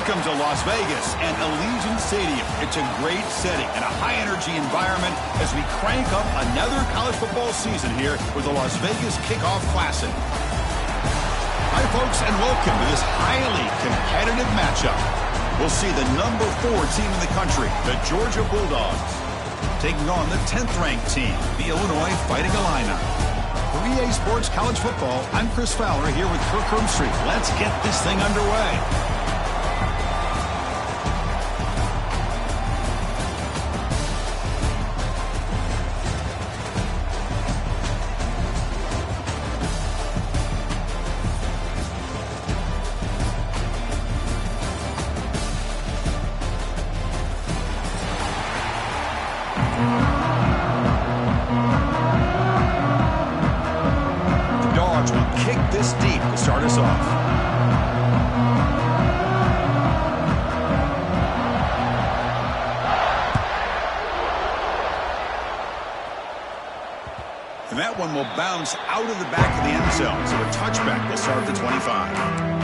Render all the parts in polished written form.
Welcome to Las Vegas and Allegiant Stadium. It's a great setting and a high-energy environment as we crank up another college football season here with the Las Vegas Kickoff Classic. Hi, folks, and welcome to this highly competitive matchup. We'll see the number 4 team in the country, the Georgia Bulldogs, taking on the 10th-ranked team, the Illinois Fighting Illini. For EA Sports College Football, I'm Chris Fowler here with Kirk Herbstreit. Let's get this thing underway. And that one will bounce out of the back of the end zone, so a touchback will start at the 25.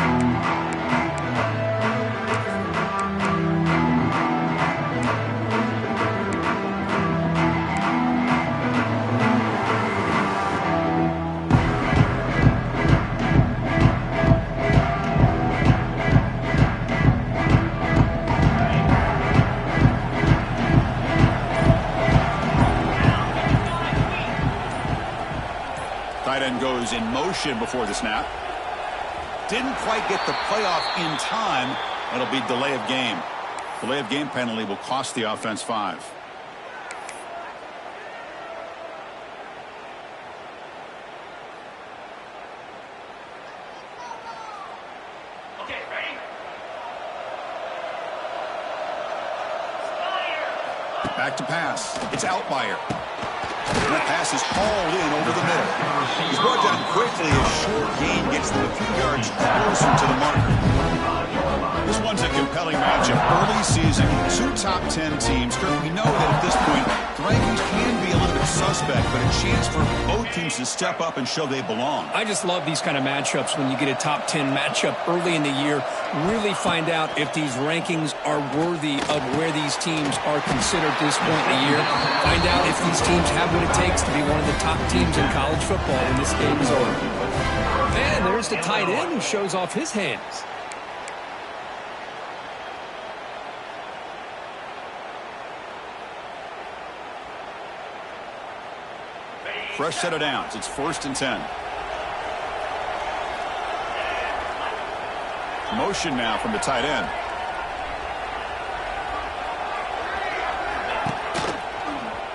Tight end goes in motion before the snap. Didn't quite get the playoff in time. It'll be delay of game. Delay of game penalty will cost the offense 5. Okay, ready? Back to pass. It's Outlier. That pass is hauled in over the middle. He's brought down quickly as short gain gets them a few yards closer to the marker. This one's a compelling matchup. Early season, 2 top 10 teams. Kirk, we know that at this point, the rankings can be a little bit suspect, but a chance for both teams to step up and show they belong. I just love these kind of matchups when you get a top 10 matchup early in the year. Really find out if these rankings are worthy of where these teams are considered at this point in the year. Find out if these teams have what it takes to be one of the top teams in college football when this game is over. And there's the tight end who shows off his hands. Fresh set of downs. It's 1st and 10. Motion now from the tight end.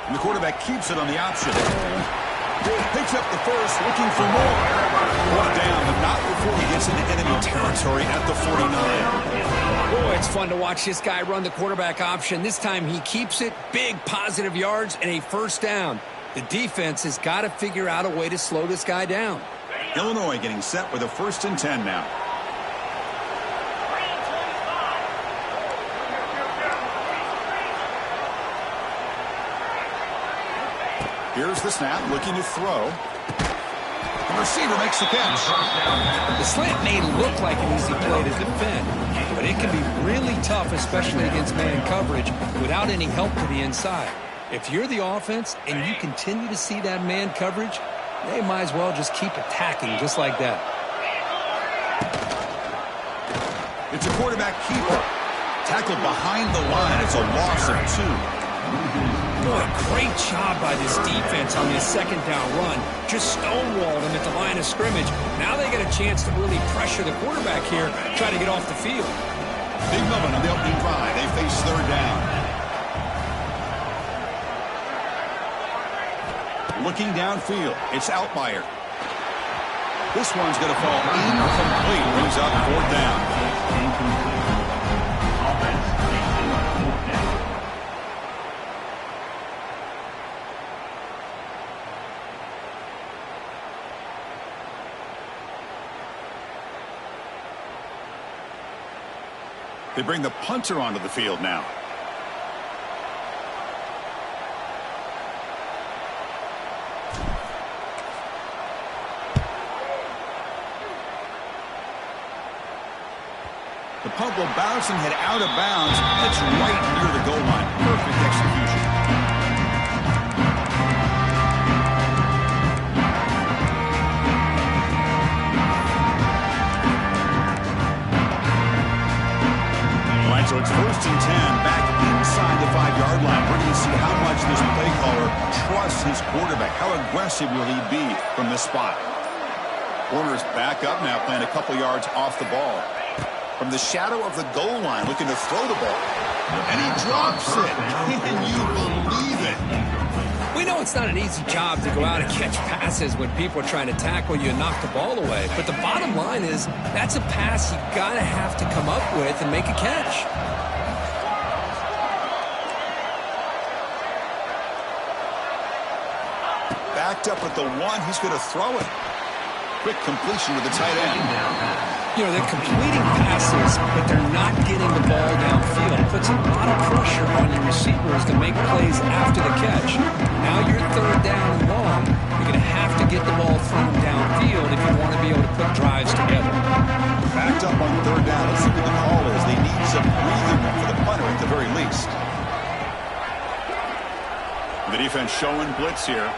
And the quarterback keeps it on the option. Picks up the first, looking for more. Brought down, but not before he gets into enemy territory at the 49. Boy, it's fun to watch this guy run the quarterback option. This time he keeps it. Big positive yards and a first down. The defense has got to figure out a way to slow this guy down. Illinois getting set with a 1st and 10 now. Here's the snap, looking to throw. The receiver makes the catch. The slant may look like an easy play to defend, but it can be really tough, especially against man coverage, without any help to the inside. If you're the offense and you continue to see that man coverage, they might as well just keep attacking just like that. It's a quarterback keeper. Tackled behind the line. It's a loss of 2. Boy, great job by this defense on this 2nd down run. Just stonewalled him at the line of scrimmage. Now they get a chance to really pressure the quarterback here, try to get off the field. Big moment on the opening drive. They face 3rd down. Looking downfield, it's Outlier. This one's going to fall incomplete. Brings up 4th down. They bring the punter onto the field now. The punt will bounce and head out of bounds. It's right near the goal line. Perfect execution. All right, so it's 1st and 10, back inside the 5-yard line. We're going to see how much this play caller trusts his quarterback. How aggressive will he be from this spot? Corner's back up now, playing a couple yards off the ball. From the shadow of the goal line, looking to throw the ball. And he drops it. Can you believe it? We know it's not an easy job to go out and catch passes when people are trying to tackle you and knock the ball away. But the bottom line is that's a pass you got to have to come up with and make a catch. Backed up at the 1. He's going to throw it. Quick completion to the tight end. You know, they're completing passes, but they're not getting the ball downfield. It puts a lot of pressure on your receivers to make plays after the catch. Now you're 3rd down and long. You're going to have to get the ball thrown downfield if you want to be able to put drives together. Backed up on 3rd down. Let's see what the call is. They need some breathing room for the punter at the very least. The defense showing blitz here.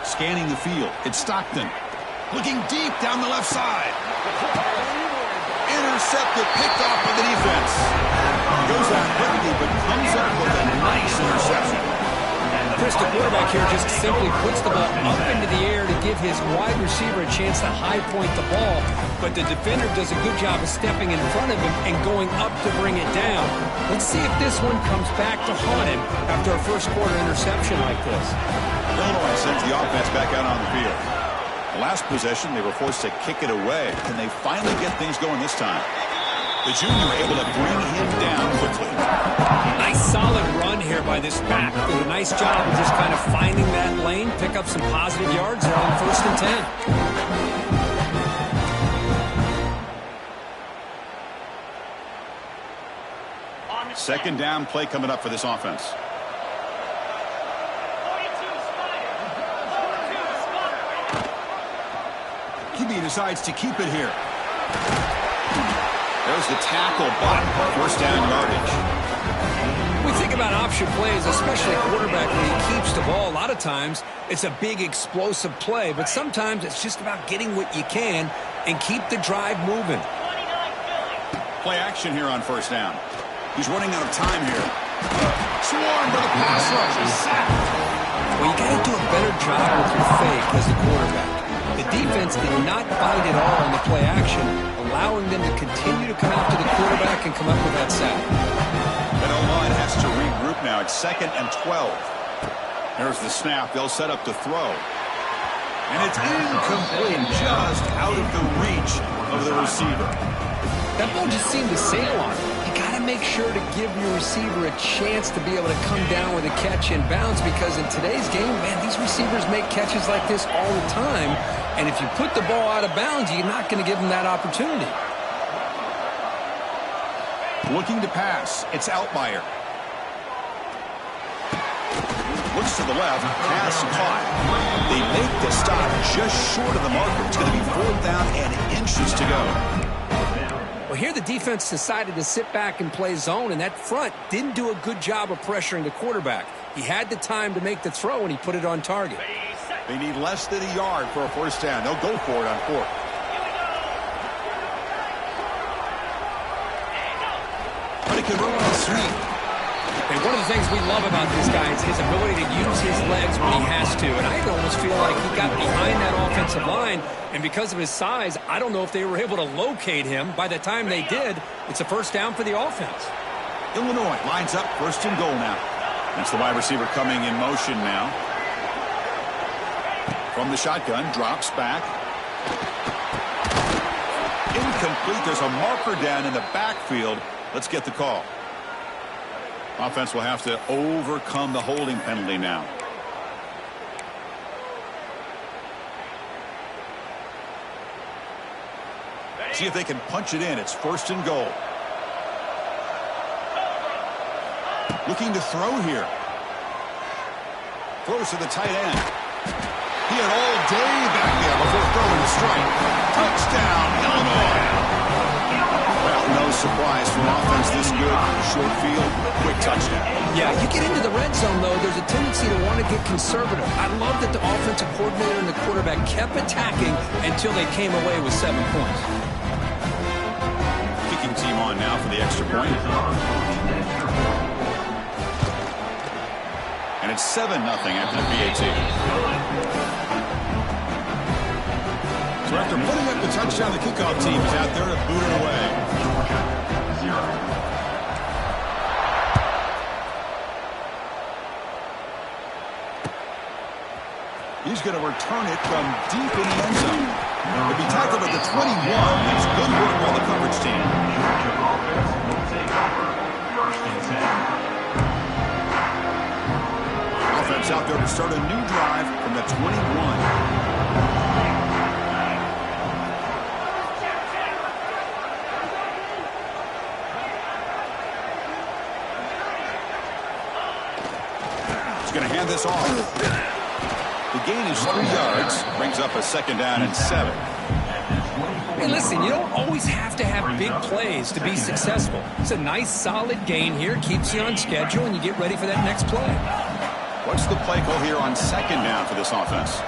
Scanning the field. It's Stockton. Looking deep down the left side. Intercepted, picked off by the defense. Goes out quickly, but comes up with a nice interception. Chris, the quarterback here just simply puts the ball up into the air to give his wide receiver a chance to high point the ball. But the defender does a good job of stepping in front of him and going up to bring it down. Let's see if this one comes back to haunt him after a first-quarter interception like this. Illinois sends the offense back out on the field. The last possession, they were forced to kick it away. Can they finally get things going this time? The junior able to bring him down quickly. Nice solid run here by this back. Did a nice job of just kind of finding that lane, pick up some positive yards there on 1st and 10. Second down play coming up for this offense. QB decides to keep it here. There's the tackle, but 1st down yardage. We think about option plays, especially quarterback when he keeps the ball. A lot of times it's a big explosive play, but sometimes it's just about getting what you can and keep the drive moving. Play action here on 1st down. He's running out of time here. Swarmed by the pass rush. He's sacked. Well, you got to do a better job with your fake as the quarterback. The defense did not bite at all on the play action, allowing them to continue to come after the quarterback and come up with that sack. That O-line has to regroup now. It's 2nd and 12. There's the snap. They'll set up to throw. And it's incomplete, just out of the reach of the receiver. That ball just seemed to sail on him. You got to make sure to give your receiver a chance to be able to come down with a catch in bounds, because in today's game, man, these receivers make catches like this all the time. And if you put the ball out of bounds, you're not going to give them that opportunity. Looking to pass. It's Altmaier. Looks to the left. Pass caught. They make the stop just short of the marker. It's going to be 4th down and inches to go. Well, here the defense decided to sit back and play zone, and that front didn't do a good job of pressuring the quarterback. He had the time to make the throw, and he put it on target. They need less than a yard for a 1st down. They'll go for it on 4th. But it can run on the sweep. And one of the things we love about this guy is his ability to use his legs when he has to. And I almost feel like he got behind that offensive line, and because of his size, I don't know if they were able to locate him. By the time they did, it's a 1st down for the offense. Illinois lines up 1st and goal now. That's the wide receiver coming in motion now. From the shotgun, drops back. Incomplete. There's a marker down in the backfield. Let's get the call. Offense will have to overcome the holding penalty now. See if they can punch it in. It's 1st and goal. Looking to throw here. Throws to the tight end. He had all day back there before throwing the strike. Touchdown, Illinois. Well, no surprise for offense this good, short field, quick touchdown. Yeah, you get into the red zone, though, there's a tendency to want to get conservative. I love that the offensive coordinator and the quarterback kept attacking until they came away with 7 points. Kicking team on now for the extra point. And it's 7-0 after the PAT. So after putting up the touchdown, the kickoff team is out there to boot it away. He's going to return it from deep in the end zone. He'll be tackled at the 21. It's good work by the coverage team. Offense out there to start a new drive from the 21. Going to hand this off. The gain is 3 yards, brings up a 2nd down and 7. Hey, listen, you don't always have to have big plays to be successful. It's a nice, solid gain here, keeps you on schedule, and you get ready for that next play. What's the play call here on 2nd down for this offense?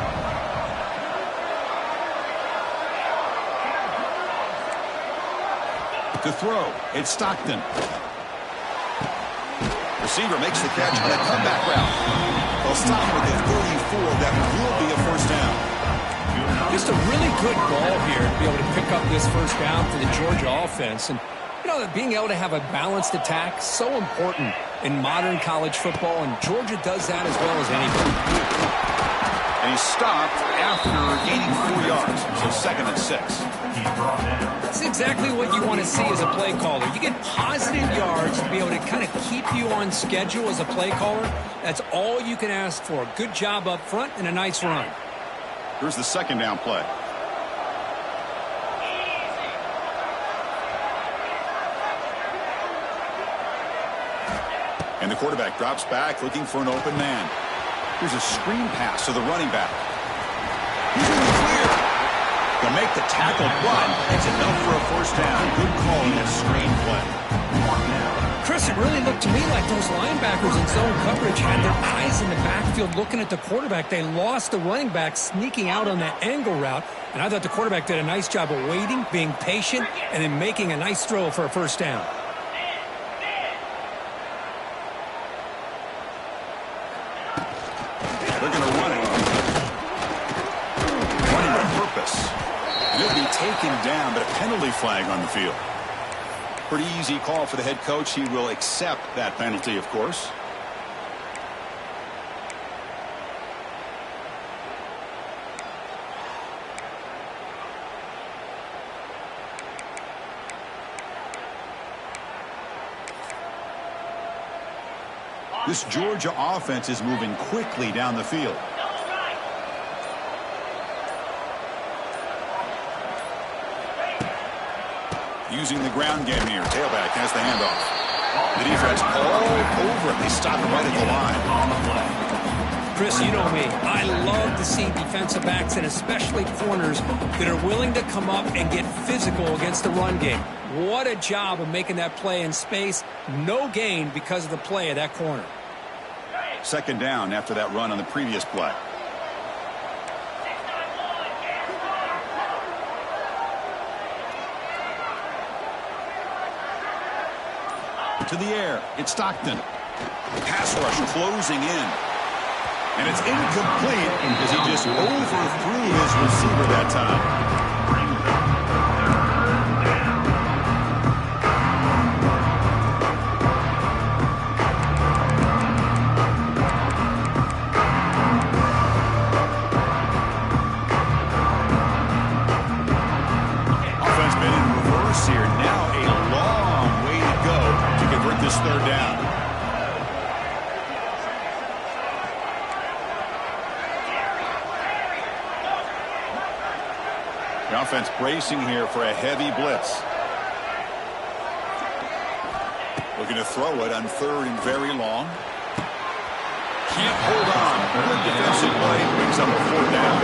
To throw, it's Stockton. Receiver makes the catch on a comeback route. They'll stop with the 34. That will be a 1st down. Just a really good ball here to be able to pick up this 1st down for the Georgia offense. And, you know, being able to have a balanced attack, so important in modern college football, and Georgia does that as well as anybody. And he's stopped after gaining 4 yards, so 2nd and 6. That's exactly what you want to see as a play caller. You get positive yards to be able to kind of keep you on schedule as a play caller. That's all you can ask for. A good job up front and a nice run. Here's the 2nd down play. And the quarterback drops back looking for an open man. Here's a screen pass to the running back. He's in the clear. They'll make the tackle, but it's enough for a 1st down. Good call in that screen play. Chris, it really looked to me like those linebackers in zone coverage had their eyes in the backfield looking at the quarterback. They lost the running back sneaking out on that angle route, and I thought the quarterback did a nice job of waiting, being patient, and then making a nice throw for a 1st down. They're going to run it. Running with purpose. And he'll be taken down, but a penalty flag on the field. Pretty easy call for the head coach. He will accept that penalty, of course. This Georgia offense is moving quickly down the field. Using the ground game here. Tailback has the handoff. The defense all over it. They stop it right at the line. Chris, you know me. I love to see defensive backs and especially corners that are willing to come up and get physical against the run game. What a job of making that play in space. No gain because of the play of that corner. 2nd down after that run on the previous play. To the air, it's Stockton. Pass rush closing in. And it's incomplete as he just overthrew his receiver that time. Offense been in reverse here. Now a long way to go to convert this 3rd down. The offense bracing here for a heavy blitz. Looking to throw it on 3rd and very long. Can't hold on. Good defensive play. Brings up a 4th down.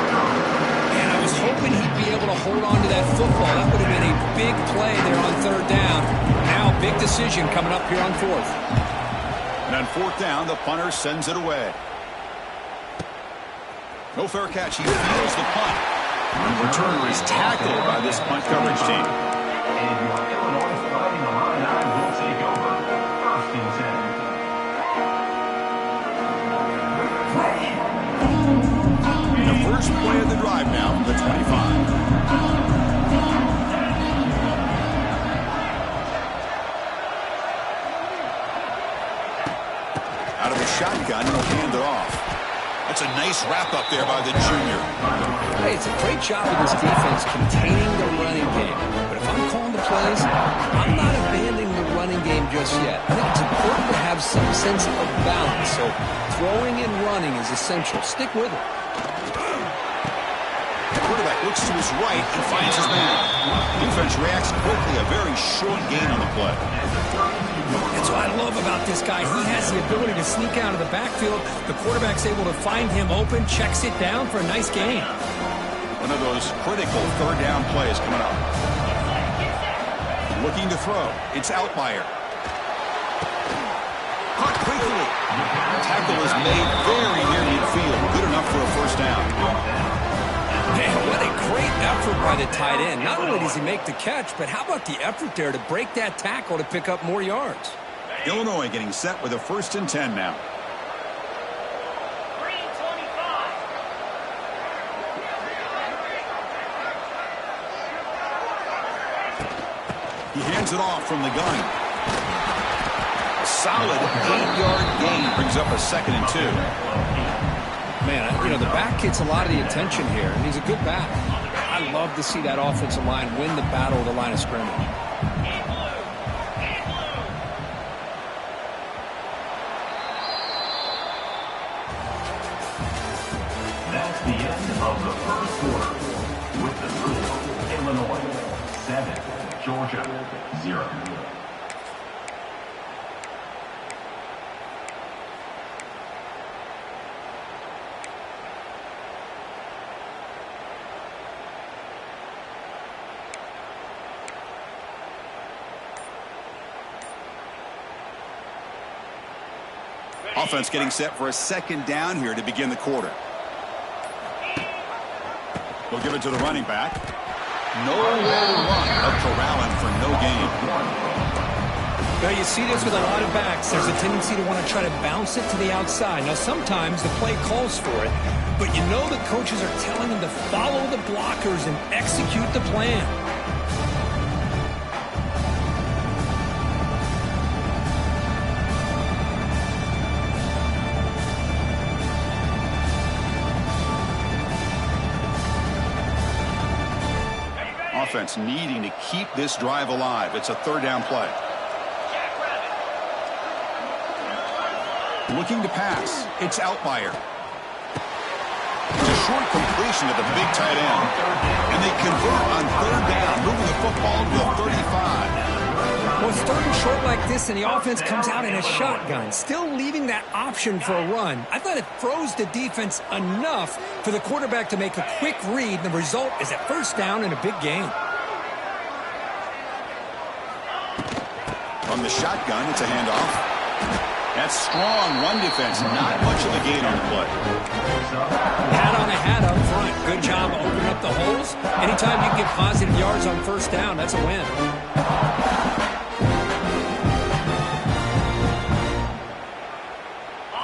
And I was hoping he'd be able to hold on to that football. That would have been a big play there on 3rd down. Now Big decision coming up here on fourth. And on fourth down, the punter sends it away. No fair catch. He feels the punt. And the returner is tackled by this punt coverage team. And your Illinois Fighting Illini will take over. First and 10. The first play of the drive now from the 25. Out of the shotgun, he'll hand it off. That's a nice wrap up there by the junior. Hey, it's a great job of this defense containing the running game. But if I'm calling the plays, I'm not abandoning the running game just yet. I think it's important to have some sense of balance. So throwing and running is essential. Stick with it. The quarterback looks to his right and finds his man. Defense reacts quickly. A very short gain on the play. That's what I love about this guy. He has the ability to sneak out of the backfield. The quarterback's able to find him open, checks it down for a nice gain. One of those critical third down plays coming up. Looking to throw. It's Outlier. Caught quickly. Tackle is made very near midfield. Good enough for a first down. Man, what a great effort by the tight end. Not only does he make the catch, but how about the effort there to break that tackle to pick up more yards? Illinois getting set with a 1st and 10 now. Green 25. He hands it off from the gun. A solid 8-yard gain brings up a 2nd and 2. Man, you know, the back gets a lot of the attention here, and he's a good back. I love to see that offensive line win the battle of the line of scrimmage. That's the end of the first quarter. With the score, Illinois 7, Georgia 0. Offense getting set for a 2nd down here to begin the quarter. They'll give it to the running back. Nowhere to run. A corralling for no gain. Now, you see this with a lot of backs. There's a tendency to want to try to bounce it to the outside. Now, sometimes the play calls for it, but you know the coaches are telling them to follow the blockers and execute the plan. Offense needing to keep this drive alive. It's a 3rd down play. Looking to pass. It's Outlier. It's a short completion to the big tight end. And they convert on 3rd down, moving the football to the 35. Well, it's 3rd and short like this, and the offense comes out in a shotgun, still leaving that option for a run. I thought it froze the defense enough for the quarterback to make a quick read. The result is a 1st down and a big gain. From the shotgun, it's a handoff. That's strong run defense. Not much of a gain on the play. Hat on a hat up front. Good job opening up the holes. Anytime you can get positive yards on 1st down, that's a win.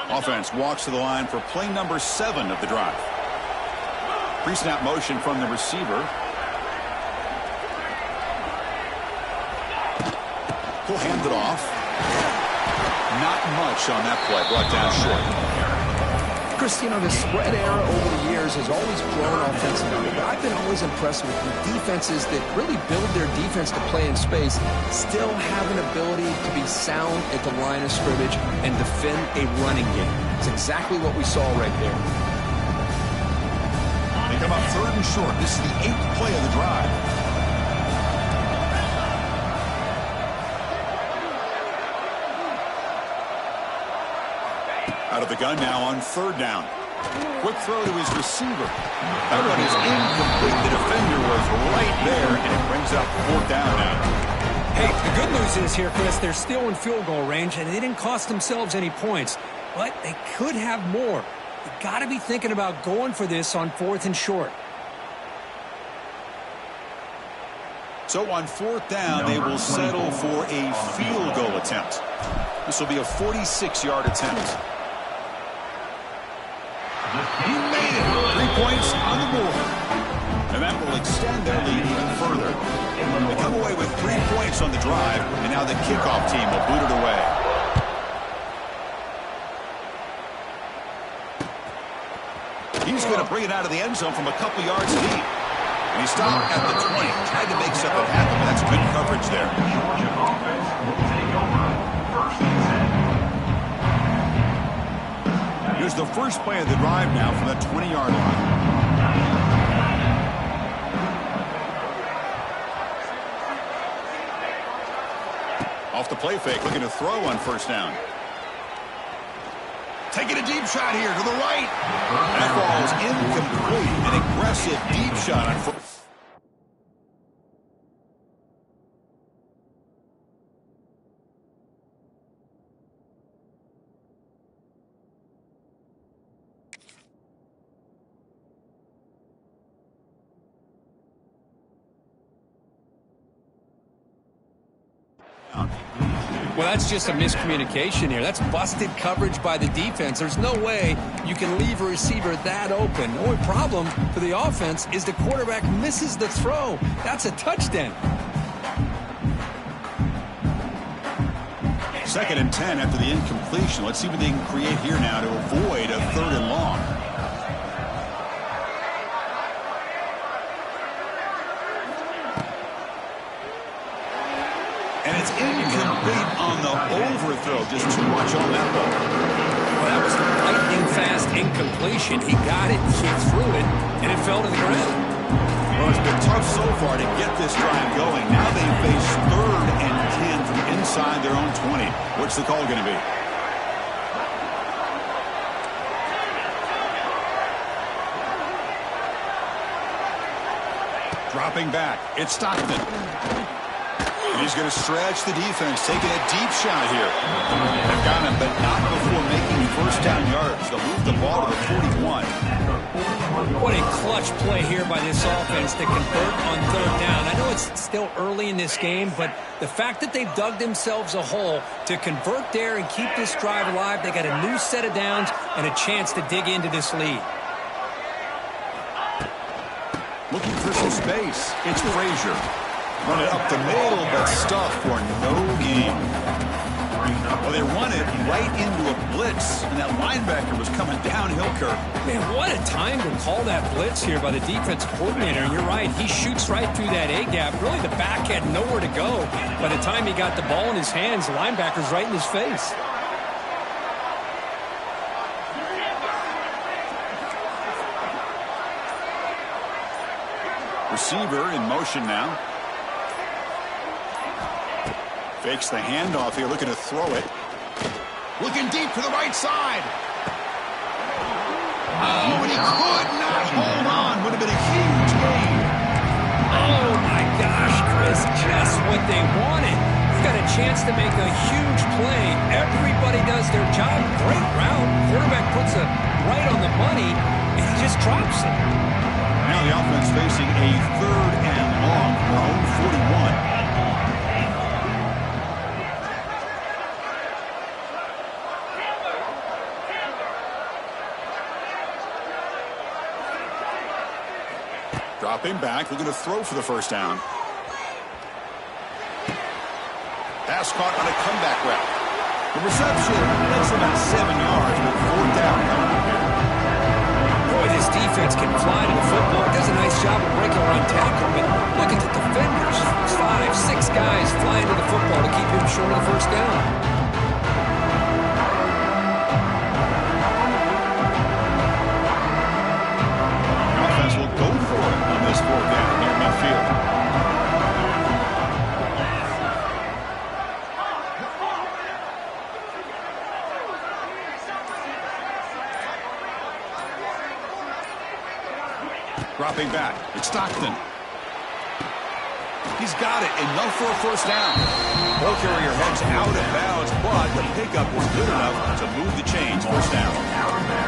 Offense walks to the line for play number 7 of the drive. Pre-snap motion from the receiver. He'll hand it off. Not much on that play. Brought down short. Chris, you know, the spread era over the years has always grown offensively, but I've been always impressed with the defenses that really build their defense to play in space, still have an ability to be sound at the line of scrimmage and defend a running game. It's exactly what we saw right there. They come up 3rd and short. This is the 8th play of the drive. Out of the gun now on 3rd down. Quick throw to his receiver. That one is incomplete. The defender was right there, and it brings up 4th down now. Hey, the good news is here, Chris, they're still in field goal range, and they didn't cost themselves any points. But they could have more. You got to be thinking about going for this on 4th and short. So on 4th down, they will settle for a field goal attempt. This will be a 46-yard attempt. He made it. 3 points on the board. And that will extend their lead even further. They come away with 3 points on the drive, and now the kickoff team will boot it away. He's going to bring it out of the end zone from a couple yards deep. And he stopped at the 20. Tried to make something happen, but that's good coverage there. Georgia offense will take over 1st and 10. Here's the first play of the drive now from the 20-yard line. Off the play fake, looking to throw on 1st down. Taking a deep shot here to the right. That ball is incomplete. An aggressive deep shot on 1st. Well, that's just a miscommunication here. That's busted coverage by the defense. There's no way you can leave a receiver that open. The only problem for the offense is the quarterback misses the throw. That's a touchdown. 2nd and 10 after the incompletion. Let's see what they can create here now to avoid a 3rd and long. And it's incomplete on the overthrow. Just too much on that ball. Well, that was a lightning-fast incompletion. He got it, he threw it, and it fell to the ground. Well, it's been tough so far to get this drive going. Now they face 3rd and 10 from inside their own 20. What's the call going to be? Dropping back. It's Stockton. And he's going to stretch the defense, taking a deep shot here. They've got him, but not before making 1st down yards. They'll move the ball to the 41. What a clutch play here by this offense to convert on 3rd down. I know it's still early in this game, but the fact that they've dug themselves a hole to convert there and keep this drive alive, they got a new set of downs and a chance to dig into this lead. Looking for some space. It's Frazier. Run it up the middle, but stuffed for no gain. Well, they run it right into a blitz, and that linebacker was coming downhill, Kirk. Man, what a time to call that blitz here by the defensive coordinator. And you're right, he shoots right through that A-gap. Really, the back had nowhere to go. By the time he got the ball in his hands, the linebacker's right in his face. Receiver in motion now. Fakes the handoff here, looking to throw it. Looking deep to the right side. Oh, and he could not hold on. Would have been a huge gain. Oh, my gosh, Chris, just what they wanted. He's got a chance to make a huge play. Everybody does their job. Great route. Quarterback puts it right on the money, and he just drops it. Now the offense facing a 3rd and long from their own 41. Dropping back, looking to throw for the 1st down. Pass caught on a comeback route. The reception makes about 7 yards, but 4th down coming up here. Boy, this defense can fly to the football. It does a nice job of breaking around tackle, but look at the defenders. 5, 6 guys flying to the football to keep him short of the 1st down. Will go for it on this 4th down near midfield. Dropping back, it's Stockton. He's He's got it. Enough for a first down. Ball carrier heads out of bounds, but the pickup was good enough to move the chains. First down.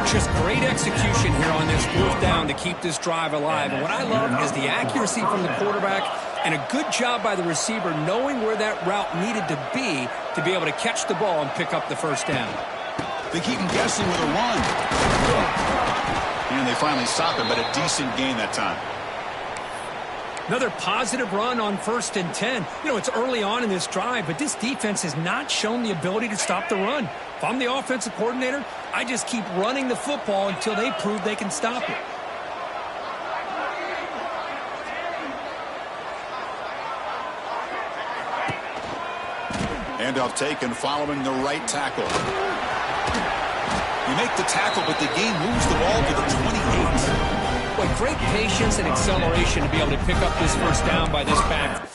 Just great execution here on this fourth down to keep this drive alive. And what I love is the accuracy from the quarterback and a good job by the receiver knowing where that route needed to be able to catch the ball and pick up the first down. They keep him guessing with a run. And they finally stop him, but a decent gain that time. Another positive run on 1st and 10. You know, it's early on in this drive, but this defense has not shown the ability to stop the run. If I'm the offensive coordinator, I just keep running the football until they prove they can stop it. Handoff taken following the right tackle. You make the tackle, but the game moves the ball to the 28. Boy, great patience and acceleration to be able to pick up this first down by this back.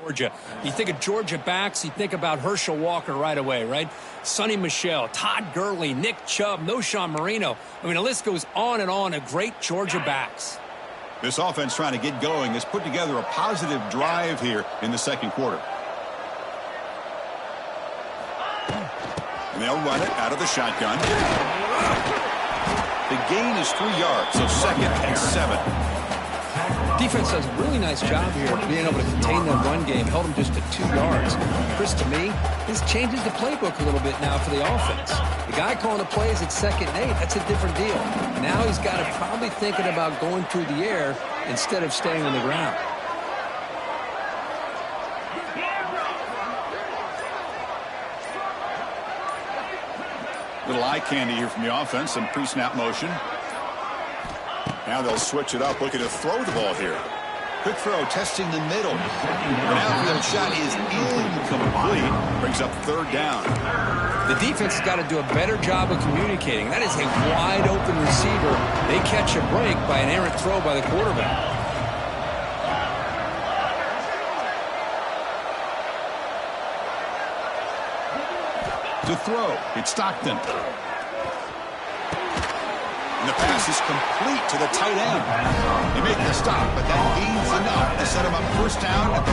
Georgia. You think of Georgia backs, you think about Herschel Walker right away, right? Sonny Michel, Todd Gurley, Nick Chubb, Noshawn Marino. I mean, the list goes on and on of great Georgia backs. This offense trying to get going has put together a positive drive here in the second quarter. And they'll run it out of the shotgun. The gain is 3 yards, so 2nd and 7. Defense does a really nice job here being able to contain the run game, held them just to 2 yards. Chris, to me, this changes the playbook a little bit now for the offense. The guy calling the plays at 2nd and 8, that's a different deal. Now he's got to probably thinking about going through the air instead of staying on the ground. Little eye candy here from the offense, some pre-snap motion. Now they'll switch it up, looking to throw the ball here. Quick throw, testing the middle. An outfield shot is incomplete. Brings up 3rd down. The defense has got to do a better job of communicating. That is a wide open receiver. They catch a break by an errant throw by the quarterback. To throw, it's Stockton. And the pass is complete to the tight end. They make the stop, but that gains enough to set him up first down at the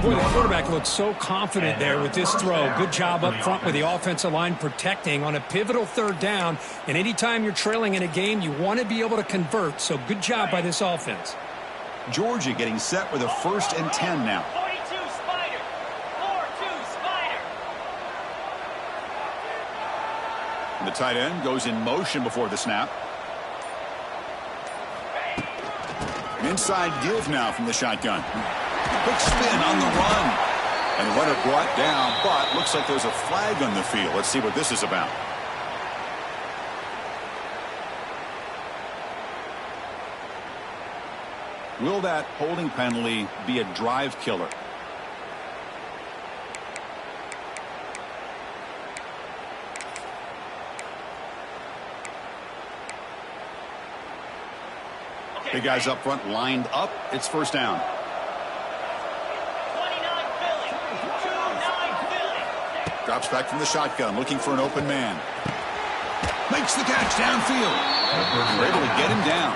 14. Boy, the quarterback looks so confident there with this throw. Good job up front with the offensive line protecting on a pivotal 3rd down. And anytime you're trailing in a game, you want to be able to convert. So good job by this offense. Georgia getting set with a 1st and 10 now. The tight end goes in motion before the snap. An inside give now from the shotgun. Quick spin on the run. And the runner brought down, but looks like there's a flag on the field. Let's see what this is about. Will that holding penalty be a drive killer? The guys up front lined up. It's first down. Drops back from the shotgun, looking for an open man. Makes the catch downfield. They're able to get him down.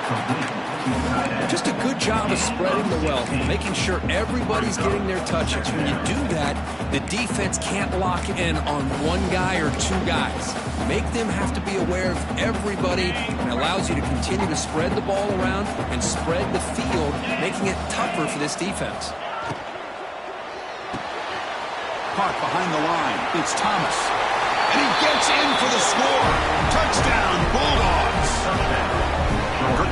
Just a good job of spreading the wealth, making sure everybody's getting their touches. When you do that, the defense can't lock in on one guy or 2 guys. Make them have to be aware of everybody, and allows you to continue to spread the ball around and spread the field, making it tougher for this defense. Caught behind the line. It's Thomas. And he gets in for the score. Touchdown, Bulldogs.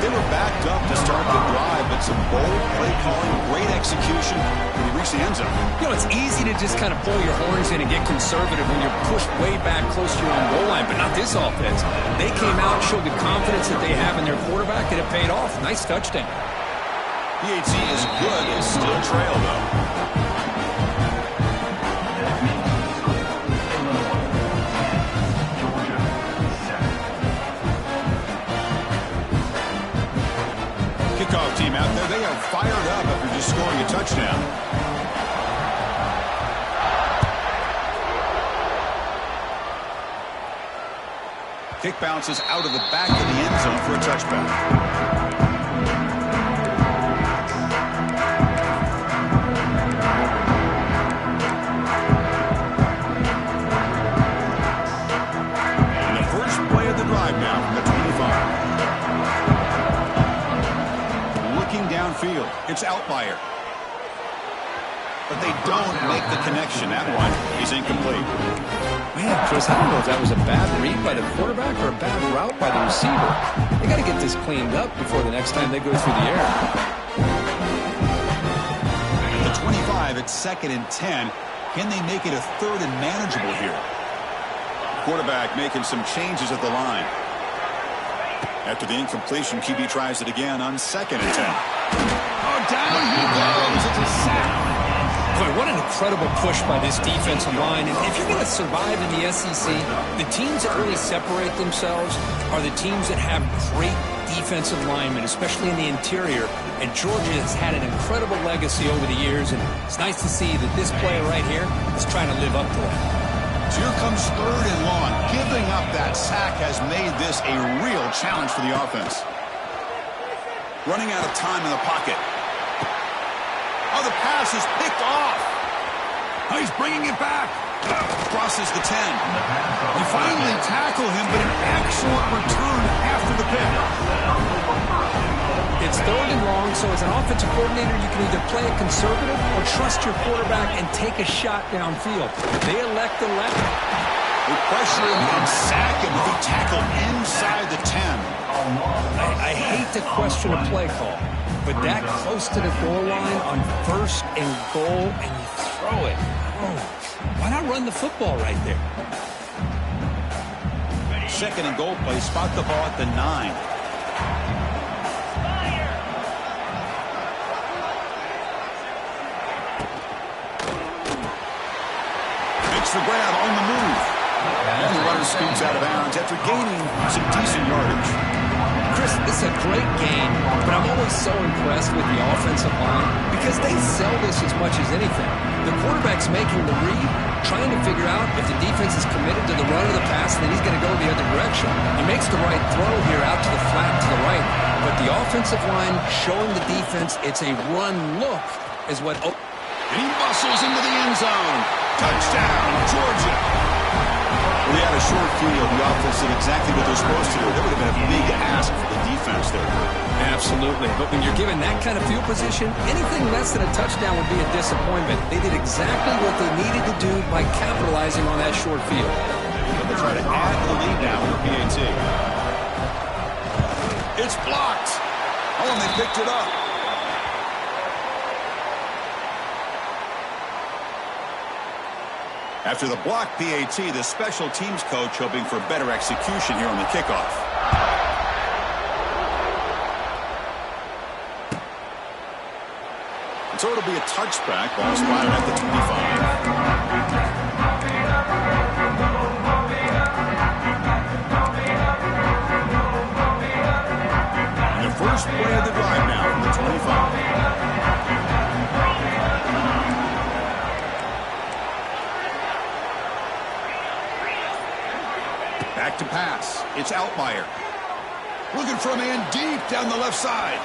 They were backed up to start the drive, but some bold play calling, great execution. They reach the end zone. You know, it's easy to just kind of pull your horns in and get conservative when you're pushed way back close to your own goal line, but not this offense. They came out, showed the confidence that they have in their quarterback, and it paid off. Nice touchdown. PAT is good. It's still trail, though. Kickoff team out there. They are fired up after just scoring a touchdown. Kick bounces out of the back of the end zone for a touchback. Downfield, it's Outlier. But they don't make the connection. That one is incomplete. Man, Chris, I don't know if that was a bad read by the quarterback or a bad route by the receiver. They got to get this cleaned up before the next time they go through the air. At the 25, it's 2nd and 10. Can they make it a 3rd and manageable here? Quarterback making some changes at the line. After the incompletion, QB tries it again on 2nd and 10. Oh, down he goes. It's a sack. Boy, what an incredible push by this defensive line. And if you're going to survive in the SEC, the teams that really separate themselves are the teams that have great defensive linemen, especially in the interior. And Georgia has had an incredible legacy over the years, and it's nice to see that this player right here is trying to live up to it. So here comes 3rd and long. Giving up that sack has made this a real challenge for the offense. Running out of time in the pocket. Oh, the pass is picked off. Oh, he's bringing it back. Crosses the 10. They finally tackle him, but an excellent return after the pick. It's 3rd and long, so as an offensive coordinator, you can either play it conservative or trust your quarterback and take a shot downfield. They elect the latter. They pressure him and sack him with a tackle inside the 10. I hate to question a play call, but that close to the goal line on 1st and goal, and you throw it. Oh, why not run the football right there? 2nd and goal play. Spot the ball at the 9. The grab on the move. And the runner scoots out of bounds after gaining some decent yardage. Chris, this is a great game, but I'm always so impressed with the offensive line because they sell this as much as anything. The quarterback's making the read, trying to figure out if the defense is committed to the run or the pass, and then he's going to go the other direction. He makes the right throw here out to the flat to the right, but the offensive line showing the defense it's a run look is what... And he bustles into the end zone. Touchdown, Georgia. When they had a short field, the offense did exactly what they're supposed to do. That would have been a big ask for the defense there. Absolutely. But when you're given that kind of field position, anything less than a touchdown would be a disappointment. They did exactly what they needed to do by capitalizing on that short field. They'll try to add the lead now with PAT. It's blocked. Oh, and they picked it up. After the block PAT, the special teams coach hoping for better execution here on the kickoff. And so it'll be a touchback, ball spotted at the 25. And the first play of the drive now from the 25. Back to pass. It's Outlier. Looking for a man deep down the left side.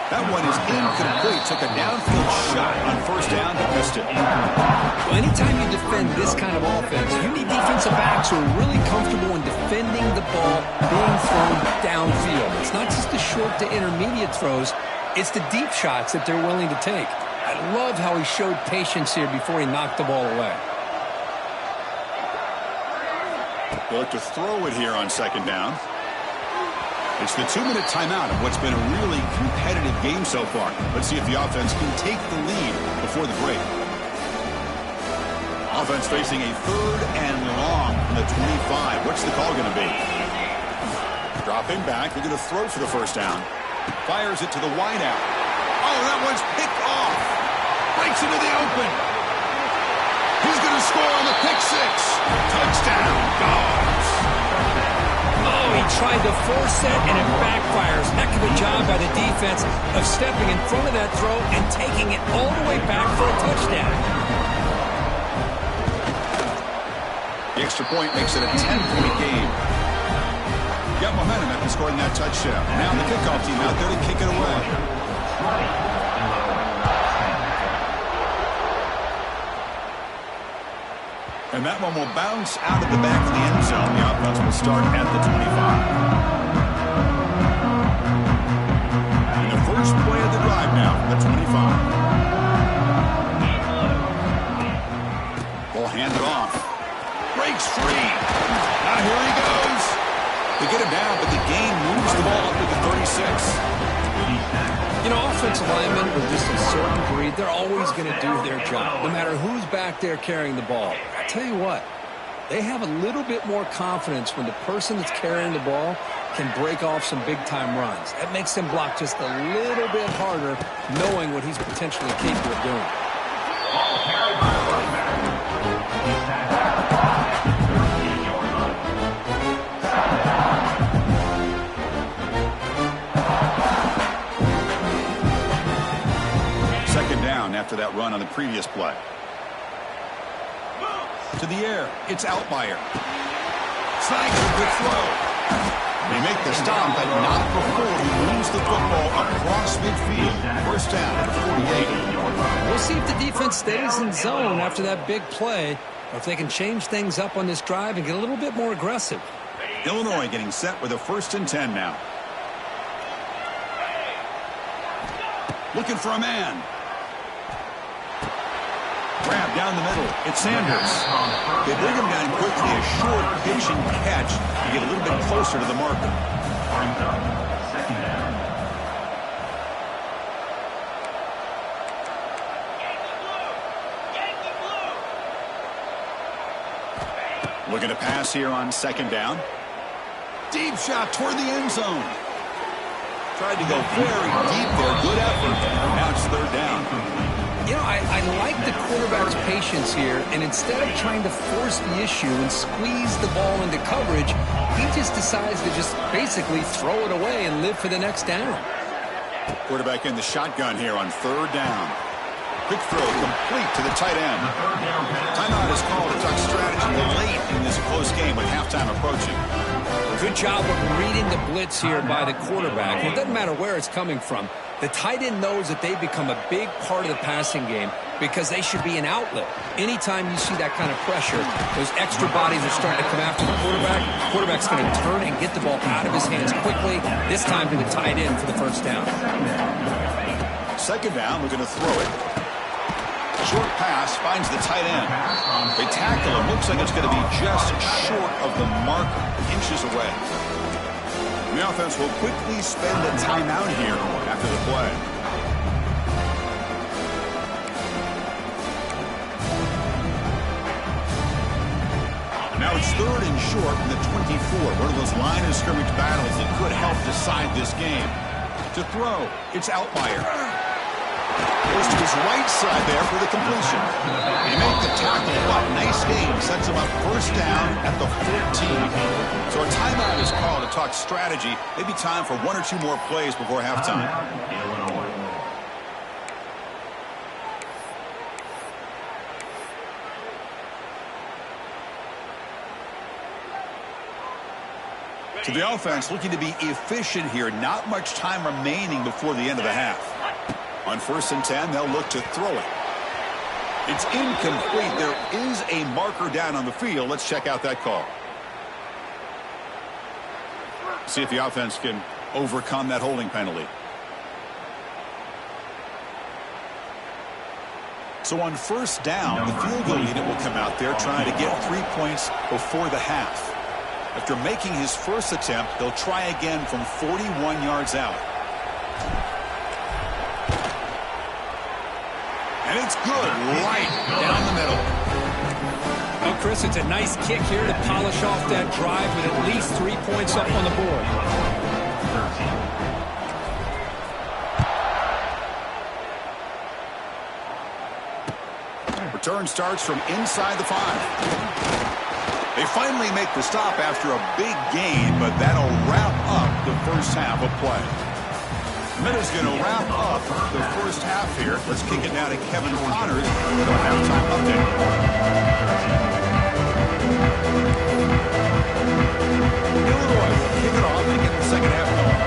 That one is incomplete. Took a downfield shot on 1st down, but missed it. Well, anytime you defend this kind of offense, you need defensive backs who are really comfortable in defending the ball being thrown downfield. It's not just the short to intermediate throws. It's the deep shots that they're willing to take. I love how he showed patience here before he knocked the ball away. They look to throw it here on 2nd down. It's the 2-minute timeout of what's been a really competitive game so far. Let's see if the offense can take the lead before the break. Offense facing a 3rd and long from the 25. What's the call going to be? Dropping back. They're going to throw for the first down. Fires it to the wideout. Oh, that one's picked off. Breaks into the open. He's going to score on the pick 6. Touchdown, Dogs. Oh, he tried to force that, and it backfires. Heck of a job by the defense of stepping in front of that throw and taking it all the way back for a touchdown. The extra point makes it a 10-point game. Got momentum after scoring that touchdown. Now the kickoff team out there to kick it away. And that one will bounce out of the back of the end zone. The offense will start at the 25. And the first play of the drive now, the 25. Ball handed off. Breaks free. Now here he goes. They get him down, but the game moves the ball up to the 36. You know, offensive linemen with just a certain breed, they're always going to do their job, no matter who's back there carrying the ball. I tell you what, they have a little bit more confidence when the person that's carrying the ball can break off some big-time runs. That makes them block just a little bit harder, knowing what he's potentially capable of doing. After that run on the previous play. To the air. It's Outlier. Snags a good throw. They make the stop, but not before he moves the football across midfield. First down at the 48. We'll see if the defense stays in zone after that big play, or if they can change things up on this drive and get a little bit more aggressive. Illinois getting set with a 1st and 10 now. Looking for a man. Grab down the middle. It's Sanders. They bring him down quickly. A short pitch and catch to get a little bit closer to the marker. Looking to pass here on 2nd down. Deep shot toward the end zone. Tried to go very deep there. Good effort. Now it's 3rd down. You know, I like the quarterback's patience here, and instead of trying to force the issue and squeeze the ball into coverage, he just decides to just basically throw it away and live for the next down. Quarterback in the shotgun here on 3rd down. Quick throw complete to the tight end. Timeout is called to talk strategy late in this close game with halftime approaching. Good job of reading the blitz here by the quarterback. It doesn't matter where it's coming from. The tight end knows that they become a big part of the passing game because they should be an outlet. Anytime you see that kind of pressure, those extra bodies are starting to come after the quarterback. The quarterback's going to turn and get the ball out of his hands quickly, this time to the tight end for the first down. 2nd down, we're going to throw it. Short pass finds the tight end. They tackle him. Looks like it's going to be just short of the mark, inches away. The offense will quickly spend a timeout here after the play. Now it's 3rd and short from the 24. One of those line of scrimmage battles that could help decide this game. To throw, it's Outlier. Goes to his right side there for the completion. They make the tackle, but nice game. Sets him up 1st down at the 14. So a timeout is called to talk strategy. Maybe time for 1 or 2 more plays before halftime. So the offense looking to be efficient here. Not much time remaining before the end of the half. On 1st and 10, they'll look to throw it. It's incomplete. There is a marker down on the field. Let's check out that call. See if the offense can overcome that holding penalty. So on 1st down, the field goal unit will come out there trying to get 3 points before the half. After making his first attempt, he'll try again from 41 yards out. And it's good, right down the middle. Well, Chris, it's a nice kick here to polish off that drive with at least 3 points up on the board. Return starts from inside the 5. They finally make the stop after a big gain, but that'll wrap up the first half of play. Minutes going to wrap up the first half here. Let's kick it now to Kevin Connors with our halftime update. Illinois will kick it off and get the second half going.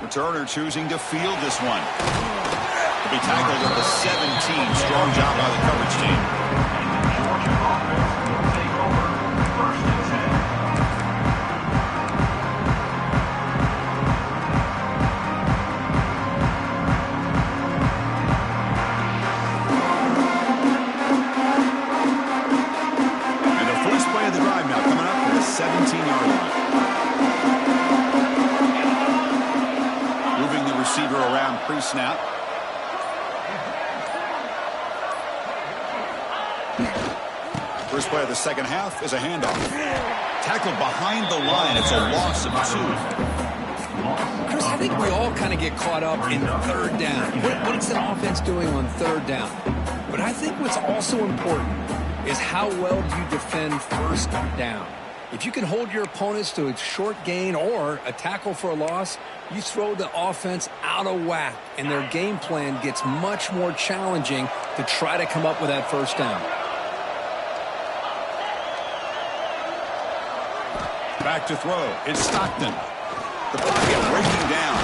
Returner choosing to field this one. To be tackled at the 17. Strong job by the coverage team. Georgia offense will take over 1st and 10. And the first play of the drive now coming up from the 17-yard line. Moving the receiver around pre-snap. First play of the second half is a handoff. Tackled behind the line. It's a loss of 2. Chris, I think we all kind of get caught up in third down. What is an offense doing on third down? But I think what's also important is how well do you defend first down. If you can hold your opponents to a short gain or a tackle for a loss, you throw the offense out of whack, and their game plan gets much more challenging to try to come up with that first down. Back to throw. It's Stockton. The pocket breaking down.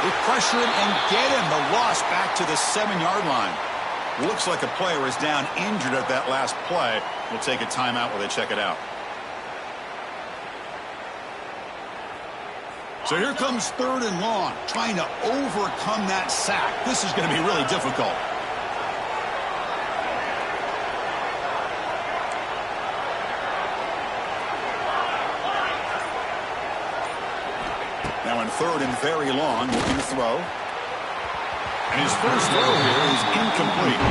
They pressure him and get him. The loss back to the 7-yard line. Looks like a player is down injured at that last play. We'll take a timeout while they check it out. So here comes 3rd and long, trying to overcome that sack. This is going to be really difficult. Now in 3rd and very long, looking to throw. And his first throw here is incomplete.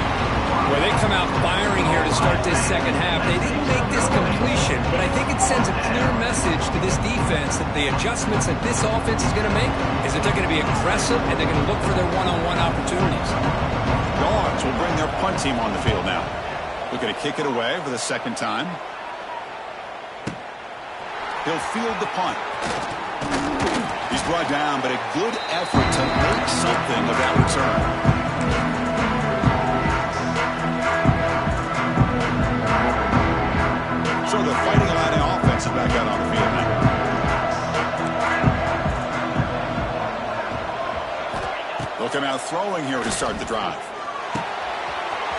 Well, they come out firing here to start this second half. They didn't make this completion, but I think it sends a clear message to this defense that the adjustments that this offense is going to make is that they're going to be aggressive and they're going to look for their one-on-one opportunities. Dogs will bring their punt team on the field now. Looking to kick it away for the second time. He'll field the punt. He's brought down, but a good effort to make something of that return. So the Fighting Illini offense is back out on the field now. They'll come out throwing here to start the drive.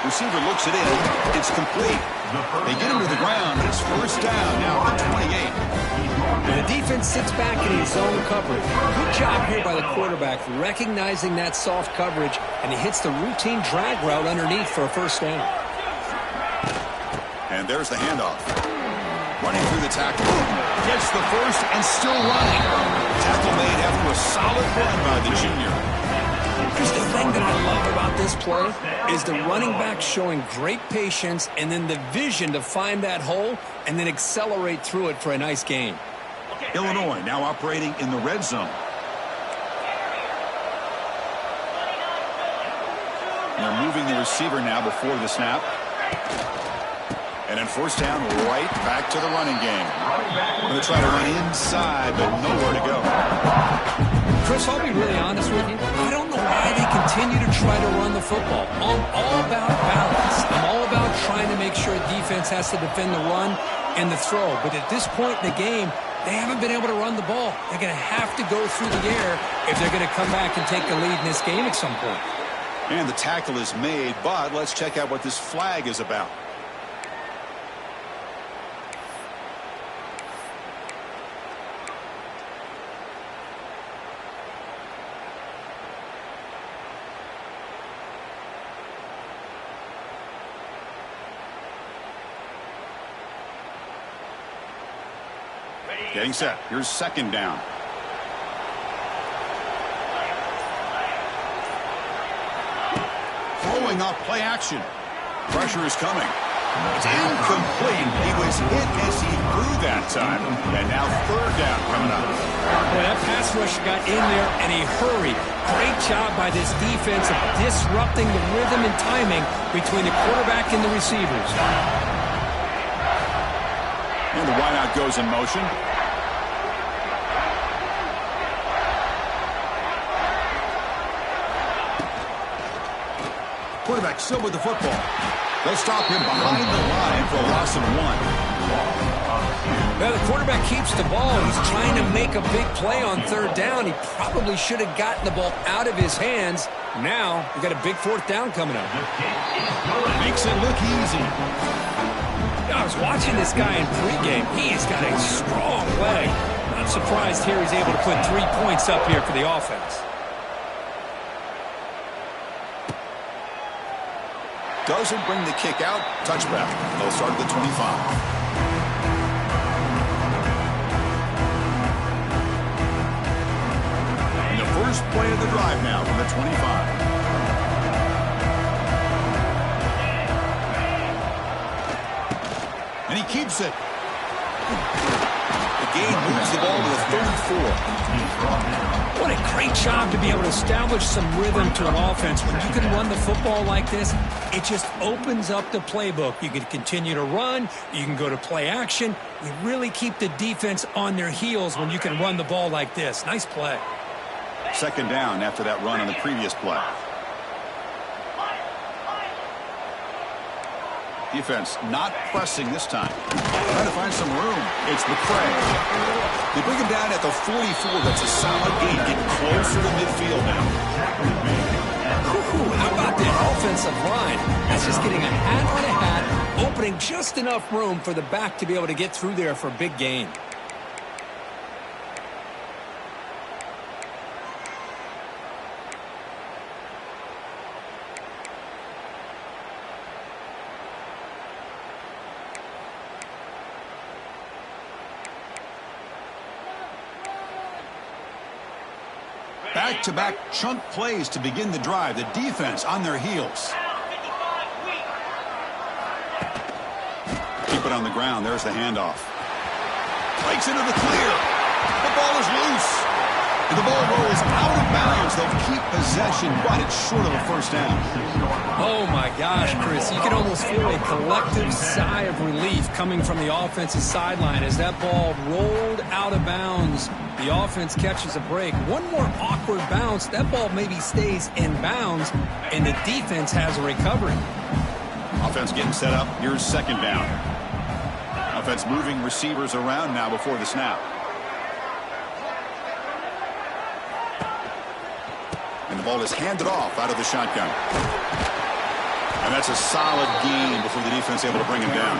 Receiver looks it in. It's complete. They get him to the ground, but it's first down now at the 28. And the defense sits back in his zone coverage. Good job here by the quarterback recognizing that soft coverage, and he hits the routine drag route underneath for a first down. And there's the handoff. Running through the tackle. Gets the first and still running. Tackle made after a solid run by the junior. Just the thing that I love about this play is the running back showing great patience and then the vision to find that hole and then accelerate through it for a nice gain. Illinois now operating in the red zone. They're moving the receiver now before the snap. And then first down, right back to the running game. Going to try to run inside, but nowhere to go. Chris, I'll be really honest with you. I don't know why they continue to try to run the football. I'm all about balance. I'm all about trying to make sure defense has to defend the run and the throw. But at this point in the game, they haven't been able to run the ball. They're going to have to go through the air if they're going to come back and take the lead in this game at some point. And the tackle is made, but let's check out what this flag is about. Getting set. Here's second down. Throwing off play action. Pressure is coming. It's incomplete. He was hit as he threw that time. And now third down coming up. Boy, that pass rush got in there and he hurried. Great job by this defense of disrupting the rhythm and timing between the quarterback and the receivers. And the wideout goes in motion. Quarterback still with the football. They'll stop him behind the line for a loss of 1. Well, the quarterback keeps the ball. He's trying to make a big play on third down. He probably should have gotten the ball out of his hands. Now, we've got a big fourth down coming up. Makes it look easy. I was watching this guy in pregame. He has got a strong leg. Not surprised here he's able to put 3 points up here for the offense. Doesn't bring the kick out. Touchback. They'll start at the 25. And the first play of the drive now from the 25. And he keeps it. The game moves the ball to the 34. What a great job to be able to establish some rhythm to an offense. When you can run the football like this, it just opens up the playbook. You can continue to run. You can go to play action. You really keep the defense on their heels when you can run the ball like this. Nice play. Second down after that run on the previous play. Defense not pressing this time. Trying to find some room. It's McCray. They bring him down at the 44. That's a solid gain. Getting closer to midfield now. How about the offensive line? That's just getting a hat on a hat, opening just enough room for the back to be able to get through there for a big gain. Back-to-back chunk plays to begin the drive. The defense on their heels. Keep it on the ground. There's the handoff. Breaks into the clear. The ball is loose. And the ball rolls out of bounds. They'll keep possession, but it's short of a first down. Oh, my gosh, Chris. You can almost feel a collective sigh of relief coming from the offensive sideline as that ball rolled out of bounds. The offense catches a break. One more awkward bounce. That ball maybe stays in bounds, and the defense has a recovery. Offense getting set up. Here's second down. Offense moving receivers around now before the snap. And the ball is handed off out of the shotgun. And that's a solid gain before the defense able to bring him down.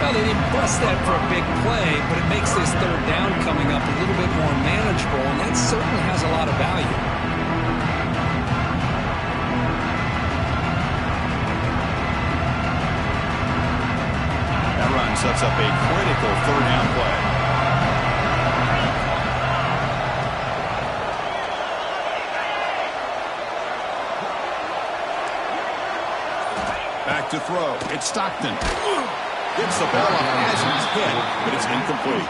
Well, they didn't bust that for a big play, but it makes this third down coming up a little bit more manageable, and that certainly has a lot of value. That run sets up a critical third down play. Back to throw. It's Stockton. Gets the ball up as he's hit, but it's incomplete.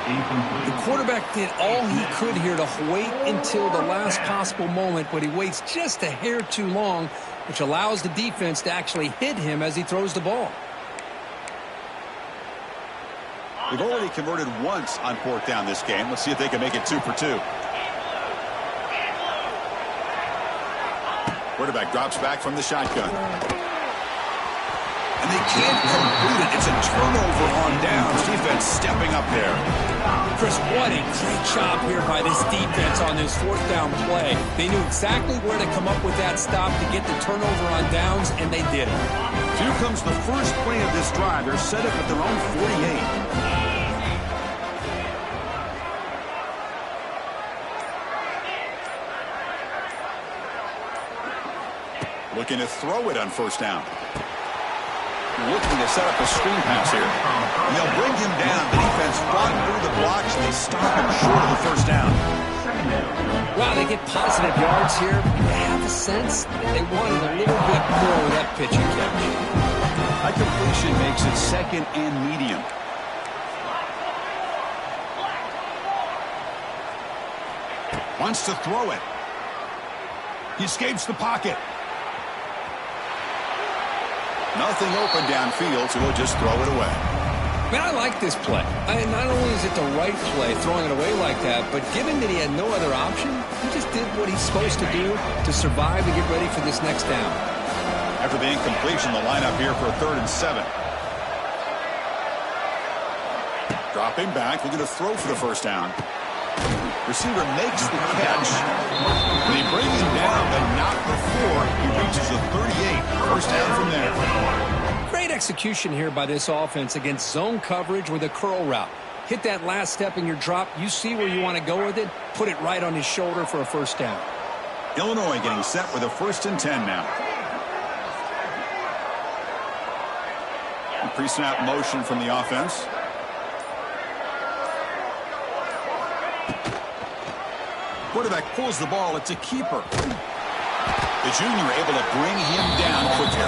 The quarterback did all he could here to wait until the last possible moment, but he waits just a hair too long, which allows the defense to actually hit him as he throws the ball. They've already converted once on fourth down this game. Let's see if they can make it 2 for 2. Quarterback drops back from the shotgun. And they can't complete it. It's a turnover on downs. Defense stepping up there. Chris, what a great job here by this defense on this fourth down play. They knew exactly where to come up with that stop to get the turnover on downs, and they did it. Here comes the first play of this drive. They're set up at their own 48. Looking to throw it on first down. looking to set up a screen pass here. They'll bring him down. The defense fought through the blocks, and they stop him short of the first down. Wow, they get positive yards here. I have a sense that they wanted a little bit more with that pitch and catch. That completion makes it second and medium. Wants to throw it. He escapes the pocket. Nothing open downfield, so he'll just throw it away. Man, I like this play. Not only is it the right play, throwing it away like that, but given that he had no other option, he just did what he's supposed to do to survive and get ready for this next down. After the incompletion, the lineup here for a 3rd and 7. Dropping back, looking to throw for the first down. Receiver makes the catch. They bring him down, but not before he reaches the 38. First down from there. Great execution here by this offense against zone coverage with a curl route. Hit that last step in your drop. You see where you want to go with it. Put it right on his shoulder for a first down. Illinois getting set with a 1st and 10 now. Pre-snap motion from the offense. Quarterback pulls the ball. It's a keeper. The junior able to bring him down quickly.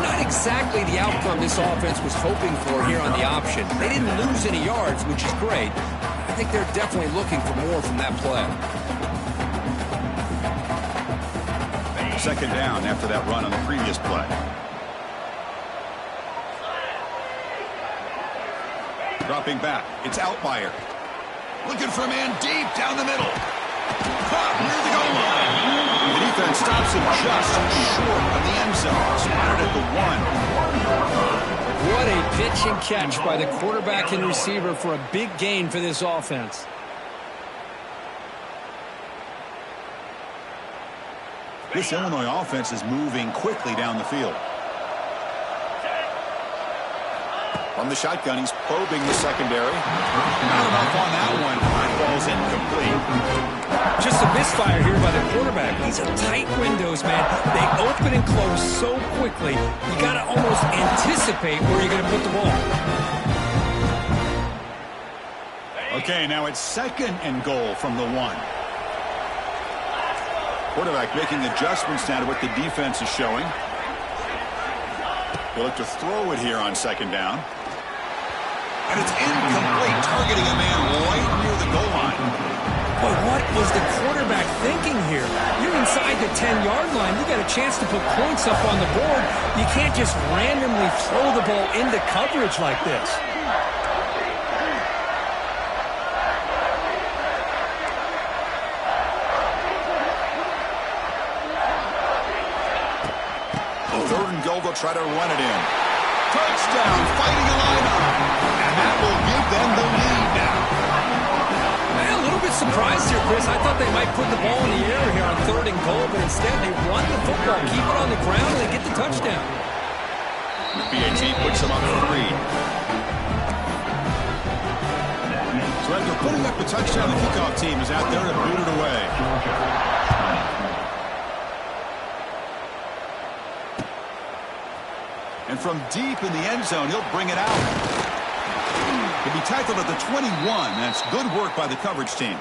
Not exactly the outcome this offense was hoping for here on the option. They didn't lose any yards, which is great. I think they're definitely looking for more from that play. Second down after that run on the previous play. Dropping back. It's Outlier. Looking for a man deep down the middle. Caught near the goal line. The defense stops him just short of the end zone. Spotted at the 1. What a pitch and catch by the quarterback and receiver for a big gain for this offense. This Illinois offense is moving quickly down the field. From the shotgun, he's probing the secondary. Not enough on that one. That ball's incomplete. Just a misfire here by the quarterback. These are tight windows, man. They open and close so quickly. You got to almost anticipate where you're going to put the ball. Okay, now it's 2nd and goal from the 1. Quarterback making adjustments now to what the defense is showing. He'll look to throw it here on 2nd down. And it's incomplete, targeting a man right near the goal line. But what was the quarterback thinking here? You're inside the 10-yard line. You got a chance to put points up on the board. You can't just randomly throw the ball into coverage like this. Third and goal, they'll try to run it in. Touchdown, fighting a lineup. And that will give them the lead now. Man, a little bit surprised here, Chris. I thought they might put the ball in the air here on 3rd and goal, but instead they run the football, keep it on the ground, and they get the touchdown. BAT puts them up 3. So after putting up the touchdown, the kickoff team is out there to boot it away. And from deep in the end zone, he'll bring it out. He'll be tackled at the 21. That's good work by the coverage team.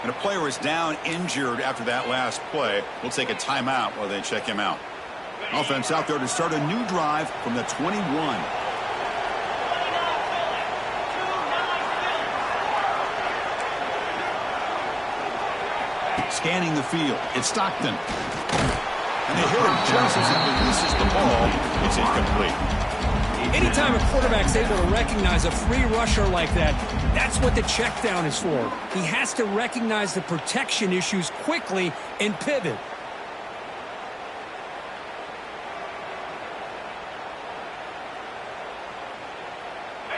And a player is down injured after that last play. We'll take a timeout while they check him out. Offense out there to start a new drive from the 21. Scanning the field. It's Stockton. And they hit him just as he releases the ball. It's incomplete. Anytime a quarterback's able to recognize a free rusher like that, that's what the check down is for. He has to recognize the protection issues quickly and pivot.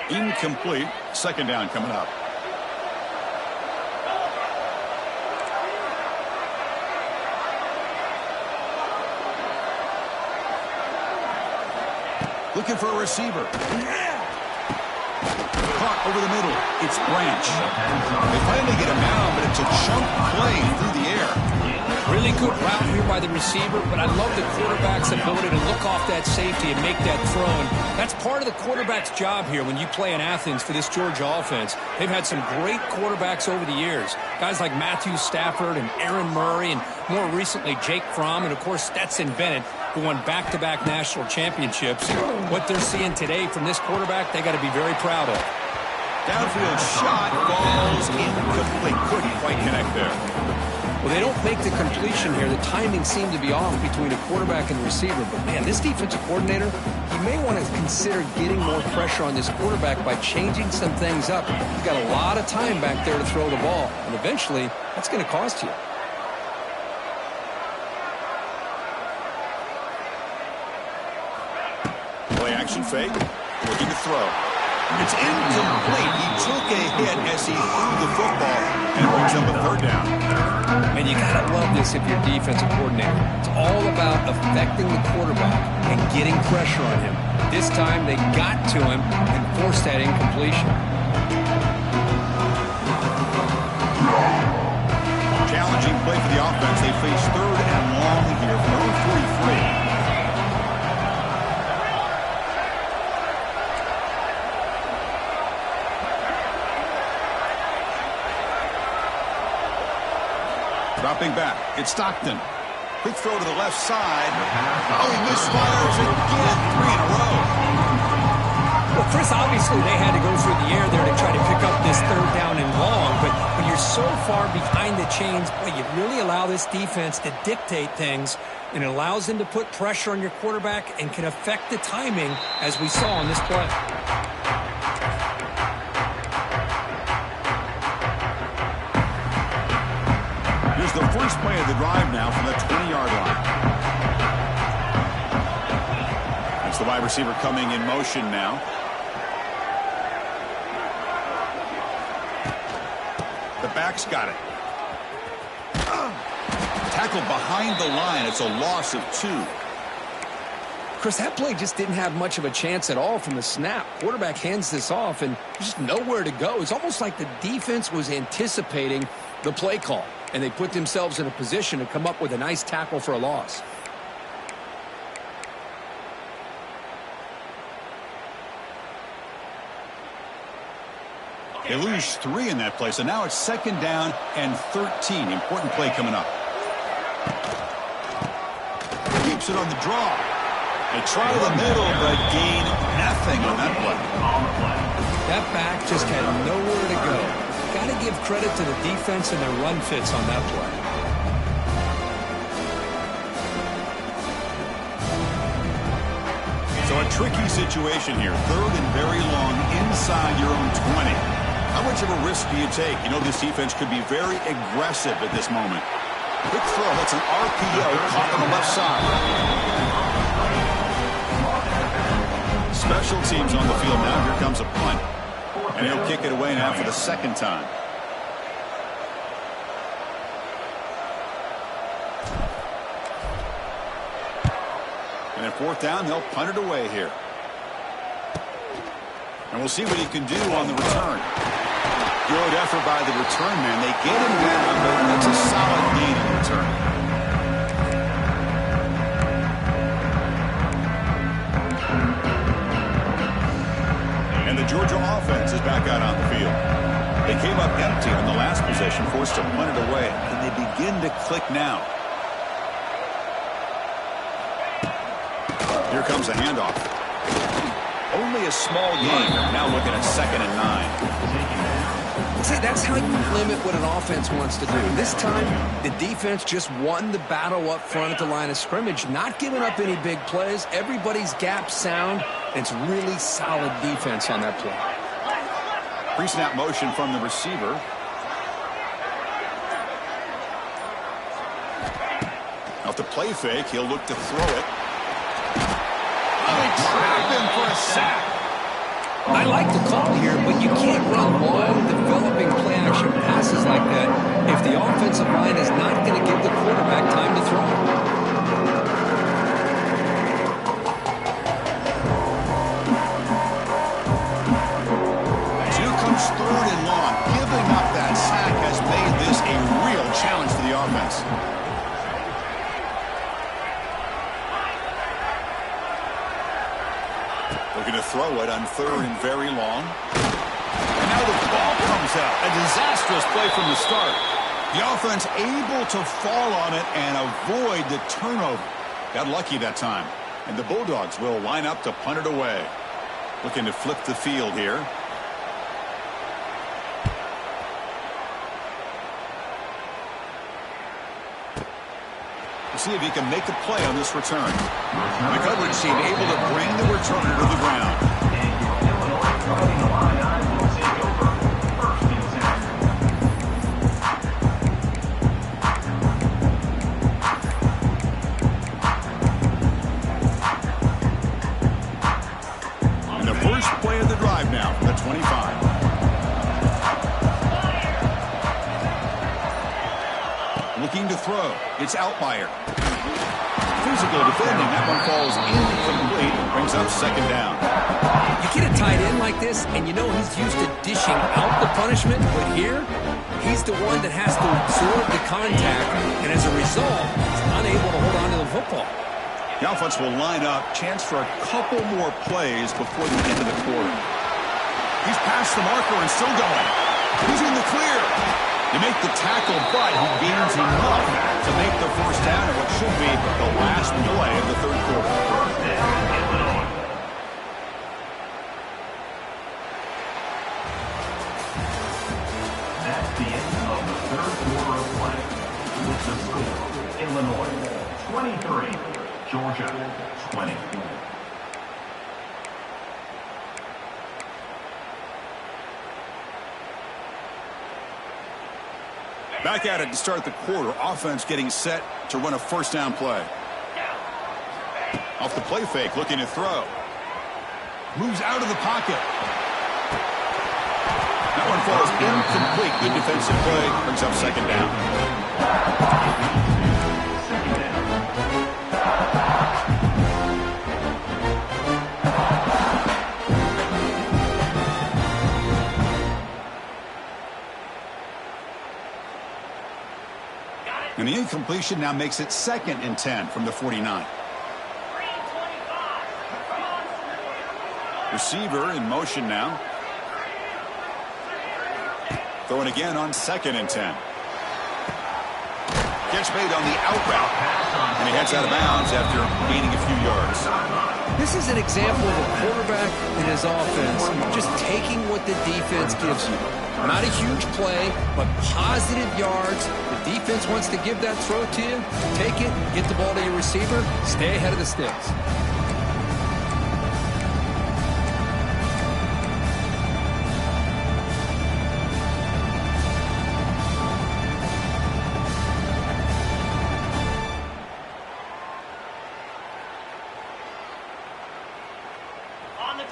Incomplete. 2nd down coming up. Looking for a receiver. Caught over the middle. It's Branch. They finally get him down, but it's a chunk play through the air. Really Pretty good route here by the receiver, but I love the quarterback's ability to look off that safety and make that throw. And that's part of the quarterback's job here when you play in Athens for this Georgia offense. They've had some great quarterbacks over the years. Guys like Matthew Stafford and Aaron Murray, and more recently Jake Fromm, and of course Stetson Bennett, who won back-to-back national championships. What they're seeing today from this quarterback, they got to be very proud of. Downfield shot falls incomplete. Couldn't quite connect there. Well, they don't make the completion here. The timing seemed to be off between a quarterback and the receiver. But, man, this defensive coordinator, he may want to consider getting more pressure on this quarterback by changing some things up. You've got a lot of time back there to throw the ball. And eventually, that's going to cost you. Play action fake. Looking to throw. It's incomplete. He took a hit as he threw the football and brings up a third down. Man, you got to love this if you're a defensive coordinator. It's all about affecting the quarterback and getting pressure on him. This time, they got to him and forced that incompletion. Challenging play for the offense. They face third and long here from number 43. Dropping back, it's Stockton. Quick throw to the left side. Oh, he misfires again. 3 in a row. Well, Chris, obviously they had to go through the air there to try to pick up this third down and long. But when you're so far behind the chains, boy, you really allow this defense to dictate things. And it allows them to put pressure on your quarterback and can affect the timing, as we saw on this play. Here's the first play of the drive now from the 20-yard line. That's the wide receiver coming in motion now. The back's got it. Tackled behind the line. It's a loss of 2. Chris, that play just didn't have much of a chance at all from the snap. Quarterback hands this off, and there's just nowhere to go. It's almost like the defense was anticipating the play call, and they put themselves in a position to come up with a nice tackle for a loss. They lose 3 in that play, so now it's 2nd down and 13. Important play coming up. Keeps it on the draw. They try the middle, but gain nothing on that play. That back just had nowhere to go. Got to give credit to the defense and their run fits on that play. So a tricky situation here. 3rd and very long inside your own 20. How much of a risk do you take? You know this defense could be very aggressive at this moment. Quick throw. That's an RPO caught on the left side. Special teams on the field now. Here comes a punt. And he'll kick it away now for the 2nd time. And at 4th down, they'll punt it away here. And we'll see what he can do on the return. Good effort by the return man. They get him down, but that's a solid gain in return. And the Georgia offense is back out on the field. They came up empty on the last possession, forced to punt it away. And they begin to click now. Here comes a handoff. Only a small gain. Now looking at 2nd and 9. See, that's how you limit what an offense wants to do. This time, the defense just won the battle up front at the line of scrimmage, not giving up any big plays. Everybody's gap sound, and it's really solid defense on that play. Pre-snap motion from the receiver. Off the play fake, he'll look to throw it. Oh, they trap him for a sack. I like the call here, but you can't run long, developing play-action passes like that if the offensive line is not going to give the quarterback time to throw. Here comes 3rd and long. Giving up that sack has made this a real challenge for the offense. Looking to throw it on 3rd and very long. And now the ball comes out. A disastrous play from the start. The offense able to fall on it and avoid the turnover. Got lucky that time. And the Bulldogs will line up to punt it away. Looking to flip the field here. See if he can make a play on this return. The coverage team able to bring the returner to the ground. And the first play of the drive now from the 25. Looking to throw. It's Outlier. Physical defending. That one falls incomplete. Brings up 2nd down. You get a tight end like this, and you know he's used to dishing out the punishment, but here, he's the one that has to absorb the contact, and as a result, he's unable to hold on to the football. The offense will line up. Chance for a couple more plays before the end of the quarter. He's past the marker and still going. He's in the clear. You make the tackle, but he gains enough to make the first down in what should be the last play of the 3rd quarter. That's the end of the 3rd quarter of play. With the score, Illinois 23, Georgia 20. Back at it to start the quarter. Offense getting set to run a first down play. Off the play fake, looking to throw. Moves out of the pocket. That one falls incomplete. Good defensive play. Brings up 2nd down. And the incompletion now makes it 2nd and 10 from the 49. Receiver in motion now. Throwing again on 2nd and 10. Catch made on the out route. And he heads out of bounds after gaining a few yards. This is an example of a quarterback and his offense just taking what the defense gives you. Not a huge play, but positive yards. The defense wants to give that throw to you. Take it, get the ball to your receiver, stay ahead of the sticks.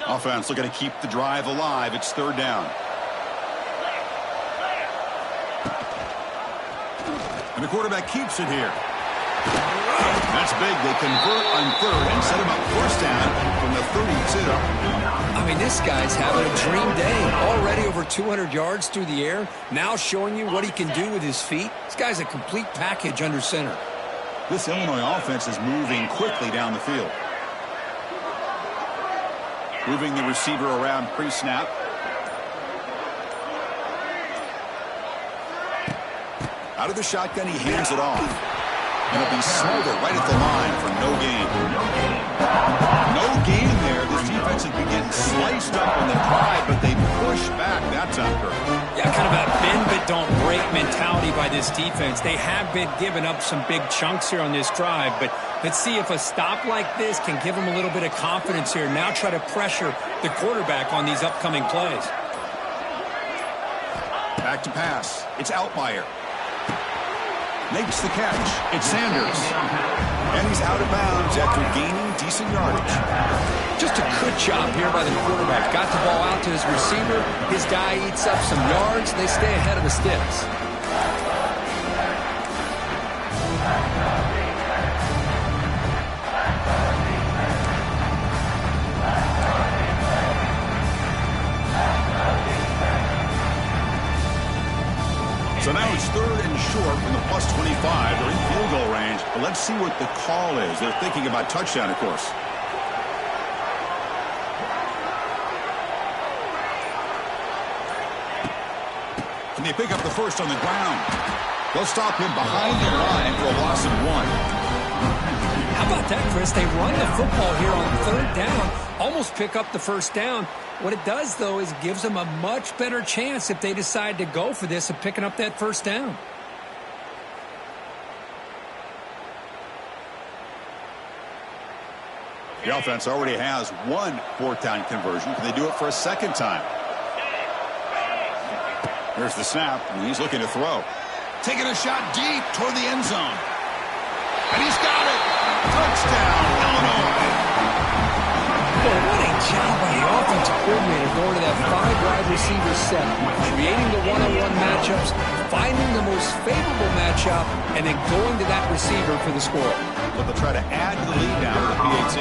Offense looking to keep the drive alive. It's 3rd down. And the quarterback keeps it here. That's big. They convert on 3rd and set him up first down from the 32. I mean, this guy's having a dream day. Already over 200 yards through the air. Now showing you what he can do with his feet. This guy's a complete package under center. This Illinois offense is moving quickly down the field. Moving the receiver around pre-snap. Out of the shotgun, he hands it off. And it'll be Smolder right at the line for no gain. No gain there. This defense has been getting sliced up on the drive, but they push back that time. Yeah, kind of a bend but don't break mentality by this defense. They have been giving up some big chunks here on this drive, but let's see if a stop like this can give them a little bit of confidence here. Now try to pressure the quarterback on these upcoming plays. Back to pass. It's Outlier. Makes the catch. It's Sanders. And he's out of bounds after gaining decent yardage. Just a good job here by the quarterback. Got the ball out to his receiver. His guy eats up some yards. They stay ahead of the sticks. So now it's 3rd and short from the +25. They're in field goal range. But let's see what the call is. They're thinking about touchdown, of course. And they pick up the first on the ground. They'll stop him behind the line for a loss of 1. How about that, Chris? They run the football here on 3rd down, almost pick up the first down. What it does, though, is it gives them a much better chance if they decide to go for this of picking up that first down. The offense already has 1 4th down conversion. Can they do it for a 2nd time? Here's the snap, and he's looking to throw. Taking a shot deep toward the end zone. And he's got it. Touchdown, Illinois. Well, what a job by the offensive coordinator going to that 5-wide receiver set, creating the one-on-one matchups, finding the most favorable matchup, and then going to that receiver for the score. But they'll try to add to the lead now with the PAT.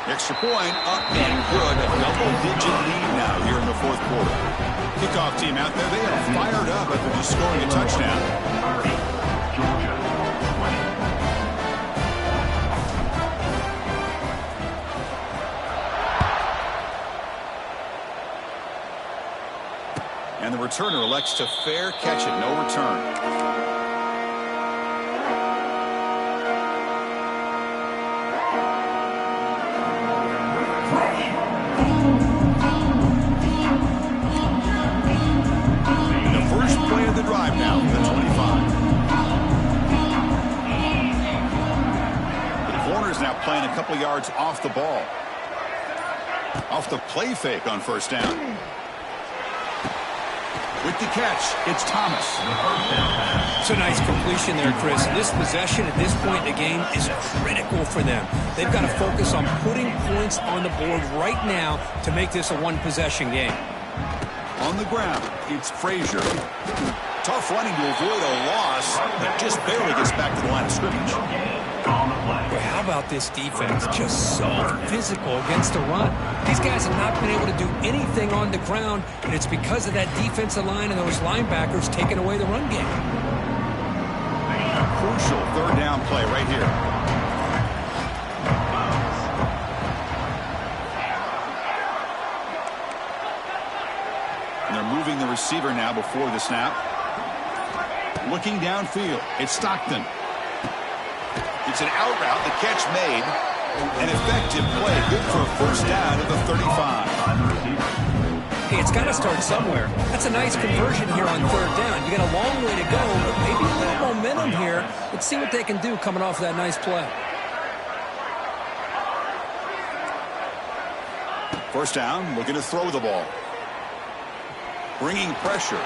Extra point up and good. A double-digit lead now here in the 4th quarter. Kickoff team out there, they are fired up after just scoring a touchdown. Georgia, 20. And the returner elects to fair catch it. No return. The first play of the drive now for the 25. The corner's now playing a couple yards off the ball. Off the play fake on 1st down. With the catch, it's Thomas. It's a nice completion there, Chris. This possession at this point in the game is critical for them. They've got to focus on putting points on the board right now to make this a 1-possession game. On the ground, it's Frazier. Tough running to avoid a loss, but just barely gets back to the line of scrimmage. Well, how about this defense? Just so physical against the run. These guys have not been able to do anything on the ground, and it's because of that defensive line and those linebackers taking away the run game. A crucial 3rd down play right here. And they're moving the receiver now before the snap. Looking downfield, it's Stockton. It's an out route, the catch made. An effective play, good for a 1st down at the 35. Hey, it's got to start somewhere. That's a nice conversion here on 3rd down. You got a long way to go, but maybe a little momentum here. Let's see what they can do coming off of that nice play. 1st down, looking to throw the ball. Bringing pressure.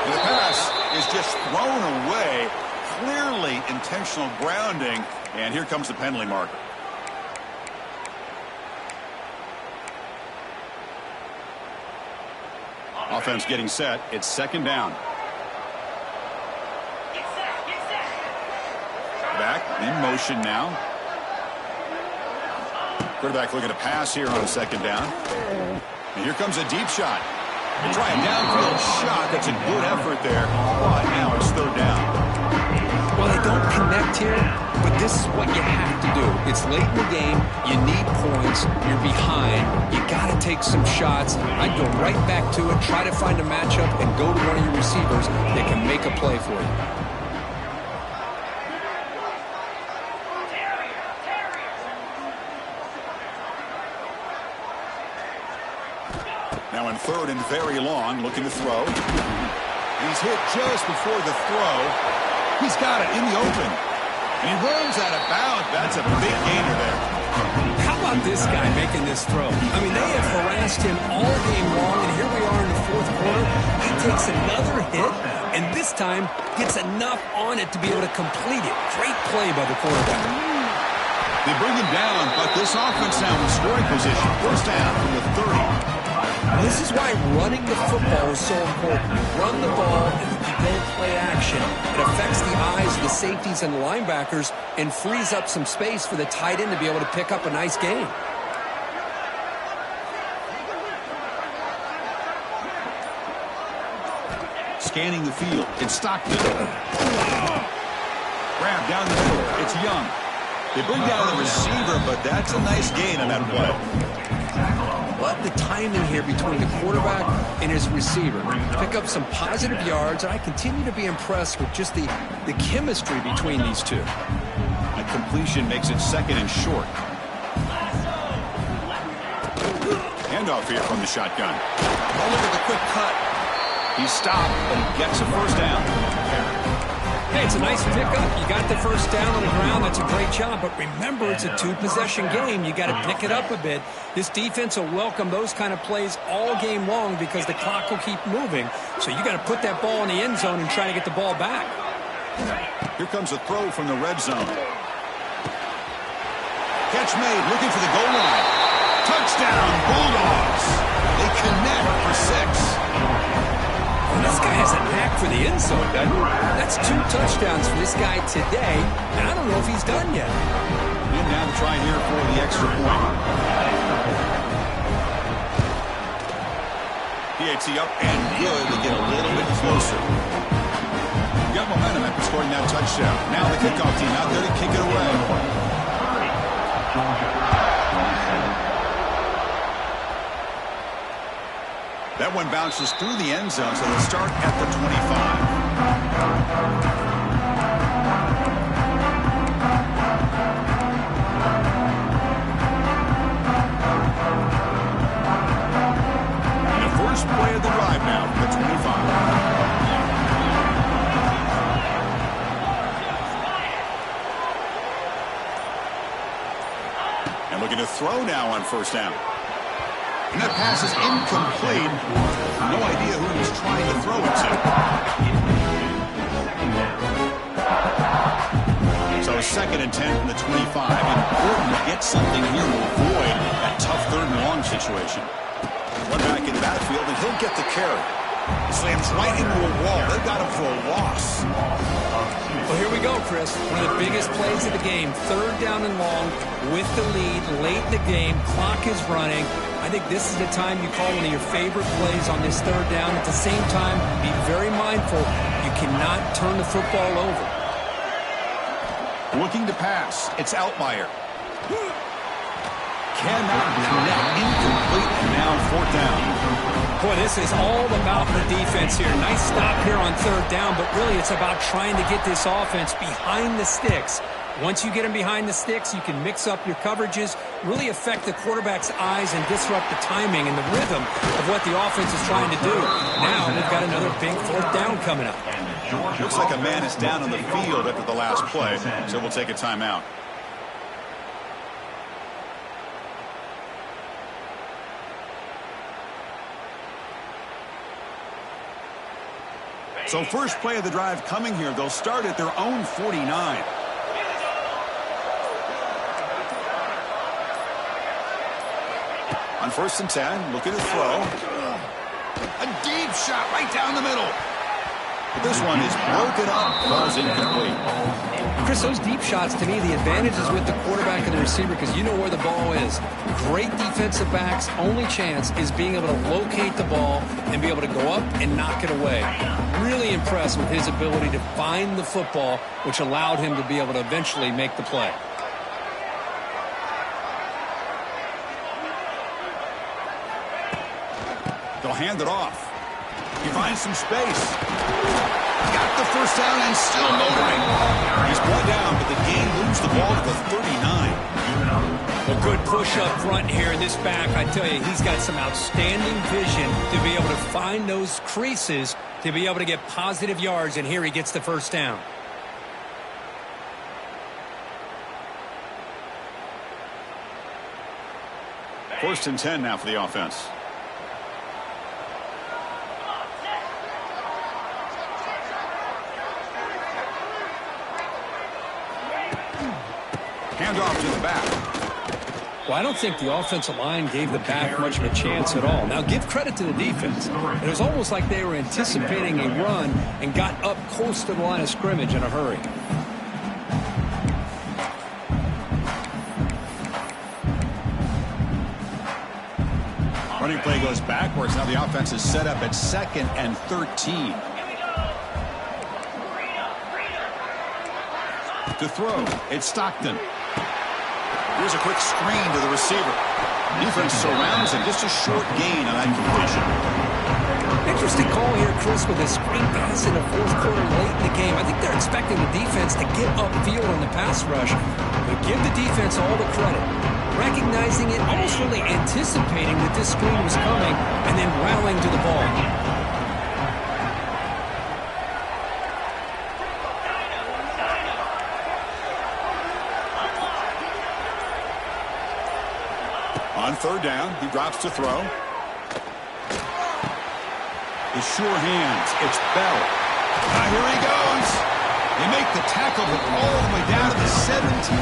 And the pass is just thrown away. Clearly intentional grounding, and here comes the penalty marker. Offense getting set. It's 2nd down. Back in motion now. Quarterback looking to pass here on 2nd down. And here comes a deep shot. They try a downfield shot. That's a good effort there. But now it's 3rd down. Well, they don't connect here, but this is what you have to do. It's late in the game. You need points. You're behind. You got to take some shots. I'd go right back to it, try to find a matchup, and go to one of your receivers that can make a play for you. Now in 3rd and very long, looking to throw. He's hit just before the throw. He's got it in the open. And he runs out of bounds. That's a big gainer there. How about this guy making this throw? I mean, they have harassed him all game long, and here we are in the 4th quarter. He takes another hit, and this time gets enough on it to be able to complete it. Great play by the quarterback. They bring him down, but this offense now in scoring position. 1st down from the 30. This is why running the football is so important. You run the ball and you don't play action. It affects the eyes of the safeties and the linebackers and frees up some space for the tight end to be able to pick up a nice gain. Scanning the field, it's Stockton. Grab down the middle, it's Young. They bring down the receiver, but that's a nice gain on that play. Well, about the timing here between the quarterback and his receiver. Pick up some positive yards, and I continue to be impressed with just the chemistry between these two. A completion makes it 2nd and short. Handoff here from the shotgun. Oh, look at the quick cut. He's stopped, but he gets a first down. Hey, it's a nice pickup. You got the first down on the ground. That's a great job. But remember, it's a 2-possession game. You got to pick it up a bit. This defense will welcome those kind of plays all game long because the clock will keep moving. So you got to put that ball in the end zone and try to get the ball back. Here comes a throw from the red zone. Catch made, looking for the goal line. Touchdown, Bulldogs. They connect for 6. This guy has a knack for the end zone, doesn't he? That's 2 touchdowns for this guy today, and I don't know if he's done yet. And now to try here for the extra point. PAT up and good to get a little bit closer. Got momentum after scoring that touchdown. Now the kickoff team out there to kick it away. That one bounces through the end zone, so they'll start at the 25. And the first play of the drive now from the 25. And looking to throw now on first down. And that pass is incomplete. No idea who he's trying to throw it to. So 2nd and 10 from the 25. Important to get something here to avoid that tough 3rd and long situation. One back in the backfield, and he'll get the carry. Slams right into a wall. They've got him for a loss. Well, here we go, Chris. One of the biggest plays of the game. 3rd down and long with the lead late in the game. Clock is running. I think this is the time you call one of your favorite plays on this 3rd down. At the same time, be very mindful. You cannot turn the football over. Looking to pass. It's Altmaier. Cannot connect. Incomplete. And now 4th down. Boy, this is all about the defense here. Nice stop here on 3rd down, but really it's about trying to get this offense behind the sticks. Once you get them behind the sticks, you can mix up your coverages, really affect the quarterback's eyes and disrupt the timing and the rhythm of what the offense is trying to do. Now we've got another big 4th down coming up. Looks like a man is down on the field after the last play, so we'll take a timeout. So first play of the drive coming here. They'll start at their own 49. On 1st and 10, looking to throw. A deep shot right down the middle. But this one is broken up, falls incomplete. Chris, those deep shots, to me, the advantage is with the quarterback and the receiver because you know where the ball is. Great defensive backs' only chance is being able to locate the ball and be able to go up and knock it away. Really impressed with his ability to find the football, which allowed him to be able to eventually make the play. They'll hand it off. He finds some space. Got the first down and still motoring. He's brought down, but the game moves the ball to the 39. A good push up front here in this back. I tell you, he's got some outstanding vision to be able to find those creases to be able to get positive yards, and here he gets the first down. First and 10 now for the offense. Handoff to the back. Well, I don't think the offensive line gave the back much of a chance at all. Now, give credit to the defense. It was almost like they were anticipating a run and got up close to the line of scrimmage in a hurry. Running play goes backwards. Now the offense is set up at 2nd and 13. To throw, it's Stockton. Here's a quick screen to the receiver. Defense surrounds him. Just a short gain on that completion. Interesting call here, Chris, with a screen pass in the fourth quarter late in the game. I think they're expecting the defense to get upfield on the pass rush, but give the defense all the credit. Recognizing it, almost really anticipating that this screen was coming, and then rallying to the ball. On third down, he drops to throw. His sure hands. It's Bell. Here he goes. They make the tackle, but all the way down to the 17.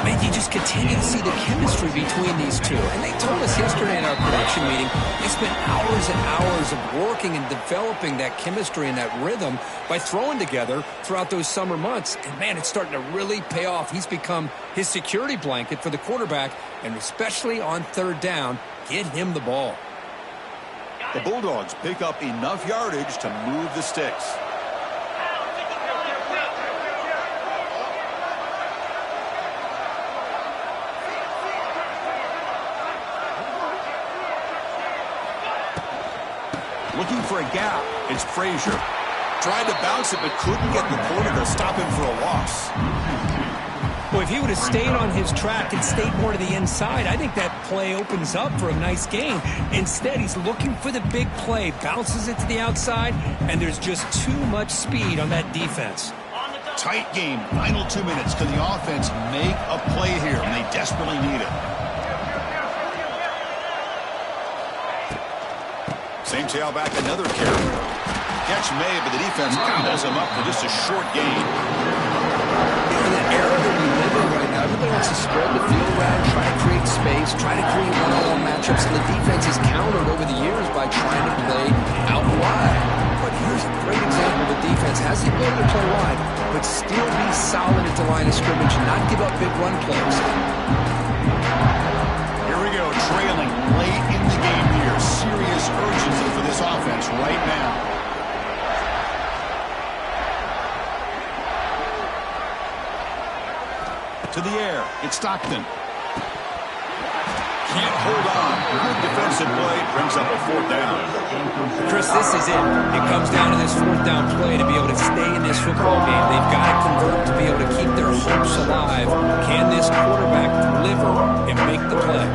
Man, you just continue to see the chemistry between these two. And they told us yesterday in our production meeting, they spent hours and hours of working and developing that chemistry and that rhythm by throwing together throughout those summer months. And, man, it's starting to really pay off. He's become his security blanket for the quarterback, and especially on third down, get him the ball. The Bulldogs pick up enough yardage to move the sticks. Looking for a gap. It's Frazier. Tried to bounce it, but couldn't get the corner to stop him for a loss. Well, if he would have stayed on his track and stayed more to the inside, I think that play opens up for a nice gain. Instead, he's looking for the big play, bounces it to the outside, and there's just too much speed on that defense. Tight game. Final 2 minutes. Can the offense make a play here? And they desperately need it. Same tailback, another carry. Catch made, but the defense gobbles him up for just a short gain. In the era that we live in right now, everybody wants to spread the field around, try to create space, try to create one-on-one matchups, and the defense has countered over the years by trying to play out wide. But here's a great example. The defense has the ability to play wide, but still be solid at the line of scrimmage and not give up big run plays. Here we go, trailing late in the game here. Serious urgency for this offense right now. To the air, it's Stockton. Can't hold on. Good defensive play brings up a fourth down. Chris, this is it. It comes down to this fourth down play to be able to stay in this football game. They've got to convert to be able to keep their hopes alive. Can this quarterback deliver and make the play?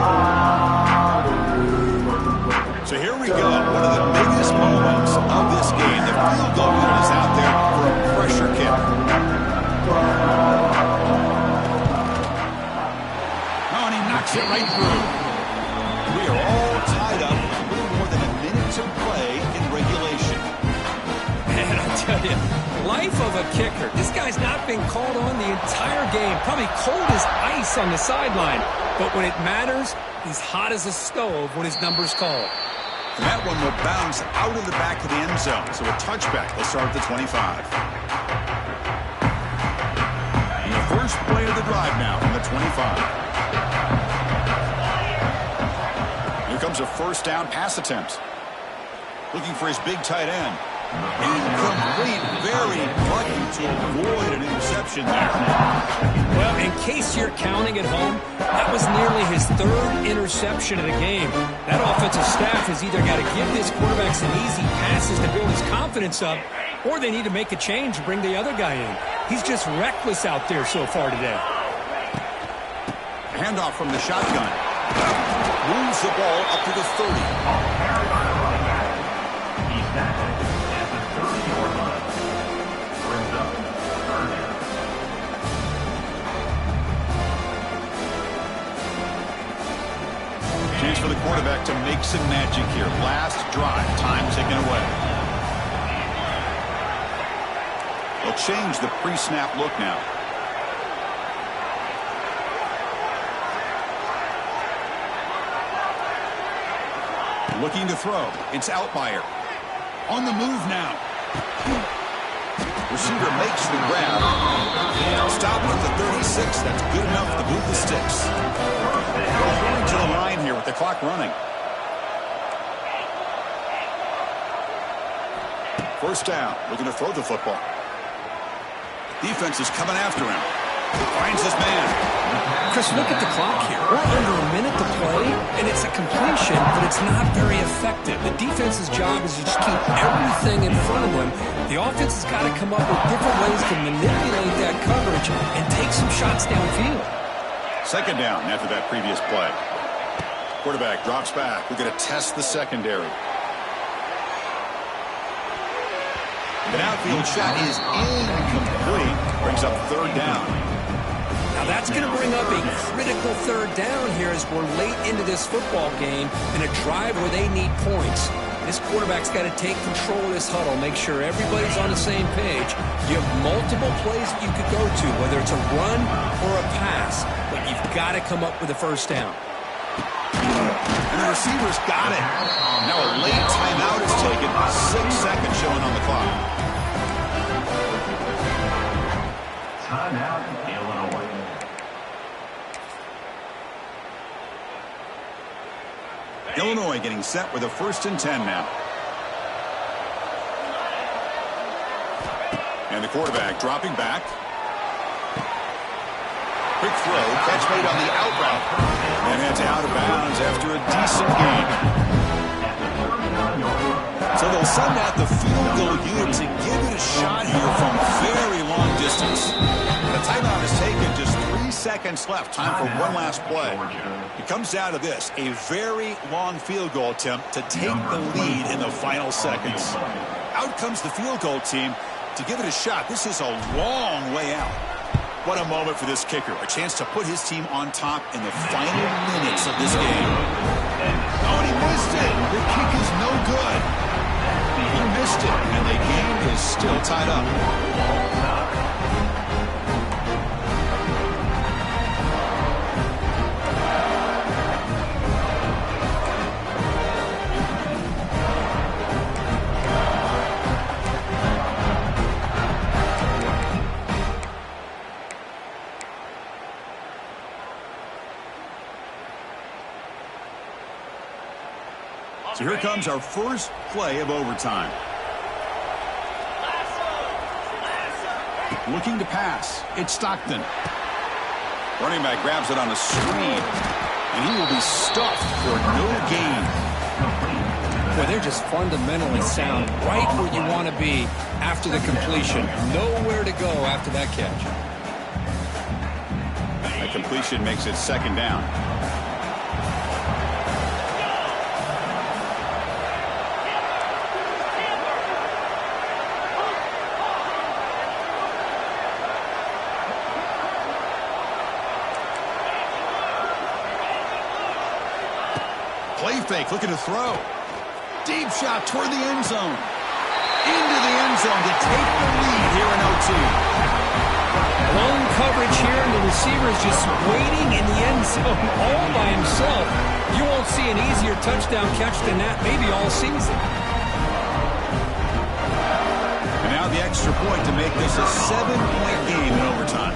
So here we go. One of the biggest moments of this game. The field goal unit is out there for a pressure kick. Knocks it right through. We are all tied up with a little more than a minute to play in regulation. Man, I tell you, life of a kicker. This guy's not been called on the entire game. Probably cold as ice on the sideline. But when it matters, he's hot as a stove when his number's called. And that one will bounce out of the back of the end zone. So a touchback. They'll start at the 25. And the first play of the drive now from the 25. Comes a first down pass attempt. Looking for his big tight end. Incomplete. Very lucky to avoid an interception there. Well, in case you're counting at home, that was nearly his third interception of the game. That offensive staff has either got to give this quarterback some easy passes to build his confidence up, or they need to make a change and bring the other guy in. He's just reckless out there so far today. Handoff from the shotgun. Moves the ball up to the 30. He's back at the 30-yard line. Brings up third down. Chance for the quarterback to make some magic here. Last drive. Time ticking away. They'll change the pre-snap look now. Looking to throw. It's Outlier. On the move now. Receiver makes the grab. Stop at the 36. That's good enough to move the sticks. Going to the line here with the clock running. First down. Looking to throw the football. Defense is coming after him. Finds his man. Chris, look at the clock here. We're under a minute to play, and it's a completion, but it's not very effective. The defense's job is to just keep everything in front of them. The offense has got to come up with different ways to manipulate that coverage and take some shots downfield. Second down after that previous play. Quarterback drops back. We're going to test the secondary. The outfield shot is incomplete. Brings up third down. Now that's going to bring up a critical third down here as we're late into this football game in a drive where they need points. This quarterback's got to take control of this huddle, make sure everybody's on the same page. You have multiple plays that you could go to, whether it's a run or a pass, but you've got to come up with a first down. And the receiver's got it. Now a late timeout is taken. 6 seconds showing on the clock. Timeout, Illinois. Illinois getting set with a 1st and 10 now. And the quarterback dropping back. Quick throw, catch made on the out route. And it's out of bounds after a decent gain. So they'll send out the field goal unit to give it a shot here from very long distance. The timeout is taken, just 3 seconds left. Time for one last play. It comes down to this, a very long field goal attempt to take the lead in the final seconds. Out comes the field goal team to give it a shot. This is a long way out. What a moment for this kicker. A chance to put his team on top in the final minutes of this game. Oh, and he missed it. The kick is no good. He missed it, and the game is still tied up. So here comes our first play of overtime. Looking to pass. It's Stockton. Running back grabs it on a screen. And he will be stuffed for no gain. Boy, they're just fundamentally sound. Right where you want to be after the completion. Nowhere to go after that catch. That completion makes it 2nd down. Play fake, looking to throw. Deep shot toward the end zone. Into the end zone to take the lead here in OT. Lone coverage here, and the receiver is just waiting in the end zone all by himself. You won't see an easier touchdown catch than that maybe all season. And now the extra point to make this a 7-point game in overtime.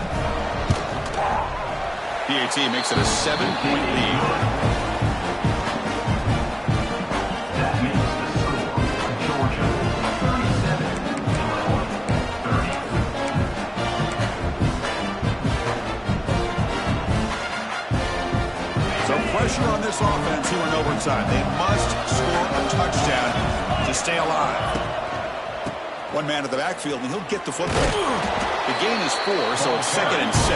PAT makes it a 7-point lead. Pressure on this offense here in overtime. They must score a touchdown to stay alive. One man at the backfield, and he'll get the football. The gain is 4, so it's 2nd and 6.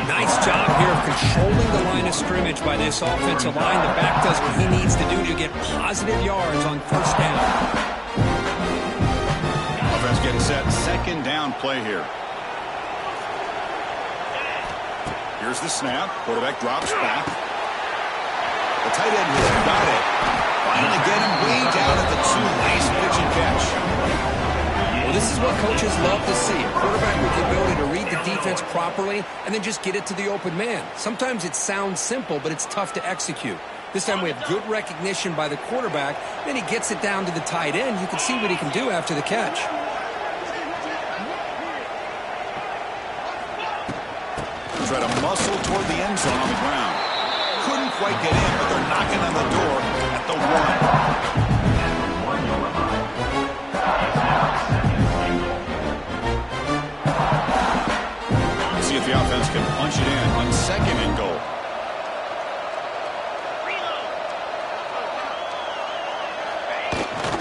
Nice job here of controlling the line of scrimmage by this offensive line. The back does what he needs to do to get positive yards on 1st down. Offense getting set. 2nd down play here. Here's the snap. Quarterback drops back. The tight end has got it. Finally get him way down at the 2. Nice pitch and catch. Well, this is what coaches love to see. A quarterback with the ability to read the defense properly and then just get it to the open man. Sometimes it sounds simple, but it's tough to execute. This time we have good recognition by the quarterback. Then he gets it down to the tight end. You can see what he can do after the catch. Try to muscle toward the end zone on the ground. Couldn't quite get in, but they're knocking on the door at the 1. second and goal.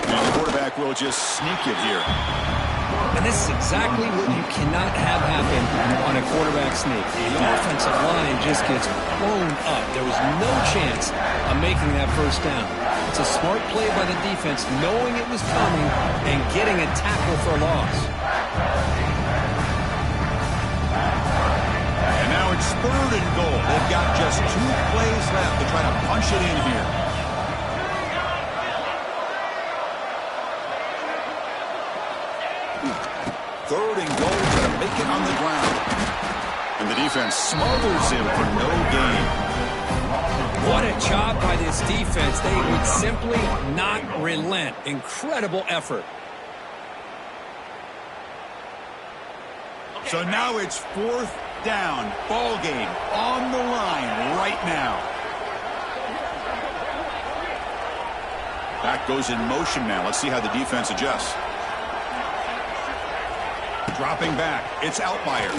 And the quarterback will just sneak it here. And this is exactly what you cannot have happen on a quarterback sneak. The offensive line just gets blown up. There was no chance of making that first down. It's a smart play by the defense, knowing it was coming and getting a tackle for a loss. And now it's 3rd and goal. They've got just 2 plays left to try to punch it in here. Third and goal, try to make it on the ground. And the defense smothers him for no gain. What a job by this defense. They would simply not relent. Incredible effort. So now it's 4th down. Ball game on the line right now. Back goes in motion now. Let's see how the defense adjusts. Dropping back. It's Outlier.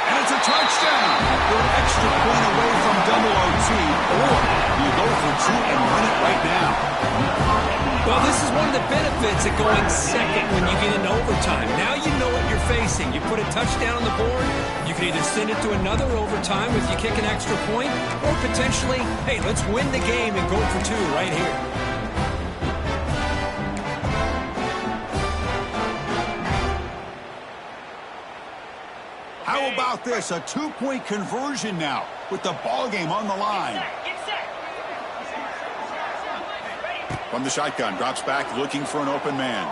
And it's a touchdown. We're an extra point away from double OT. Or you go for 2 and win it right now. Well, this is one of the benefits of going second when you get into overtime. Now you know what you're facing. You put a touchdown on the board. You can either send it to another overtime if you kick an extra point, or potentially, hey, let's win the game and go for 2 right here. How about this? A 2-point conversion now with the ball game on the line. From the shotgun, drops back looking for an open man.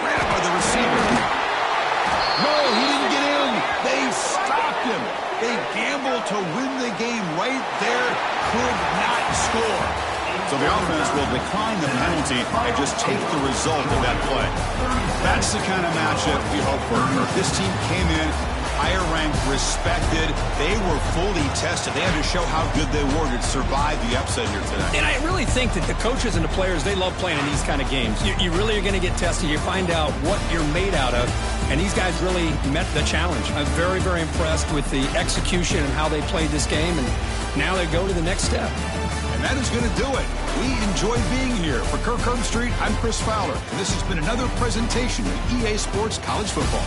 Ran by the receiver. No, he didn't get in. They stopped him. They gambled to win the game right there. Could not score. So the offense will decline the penalty and just take the result of that play. That's the kind of matchup we hope for. This team came in higher ranked, respected. They were fully tested. They had to show how good they were to survive the upset here today. And I really think that the coaches and the players, they love playing in these kind of games. You really are going to get tested. You find out what you're made out of. And these guys really met the challenge. I'm very, very impressed with the execution and how they played this game. And now they go to the next step. And that is going to do it. We enjoy being here. For Kirk Street, I'm Chris Fowler. And this has been another presentation of EA Sports College Football.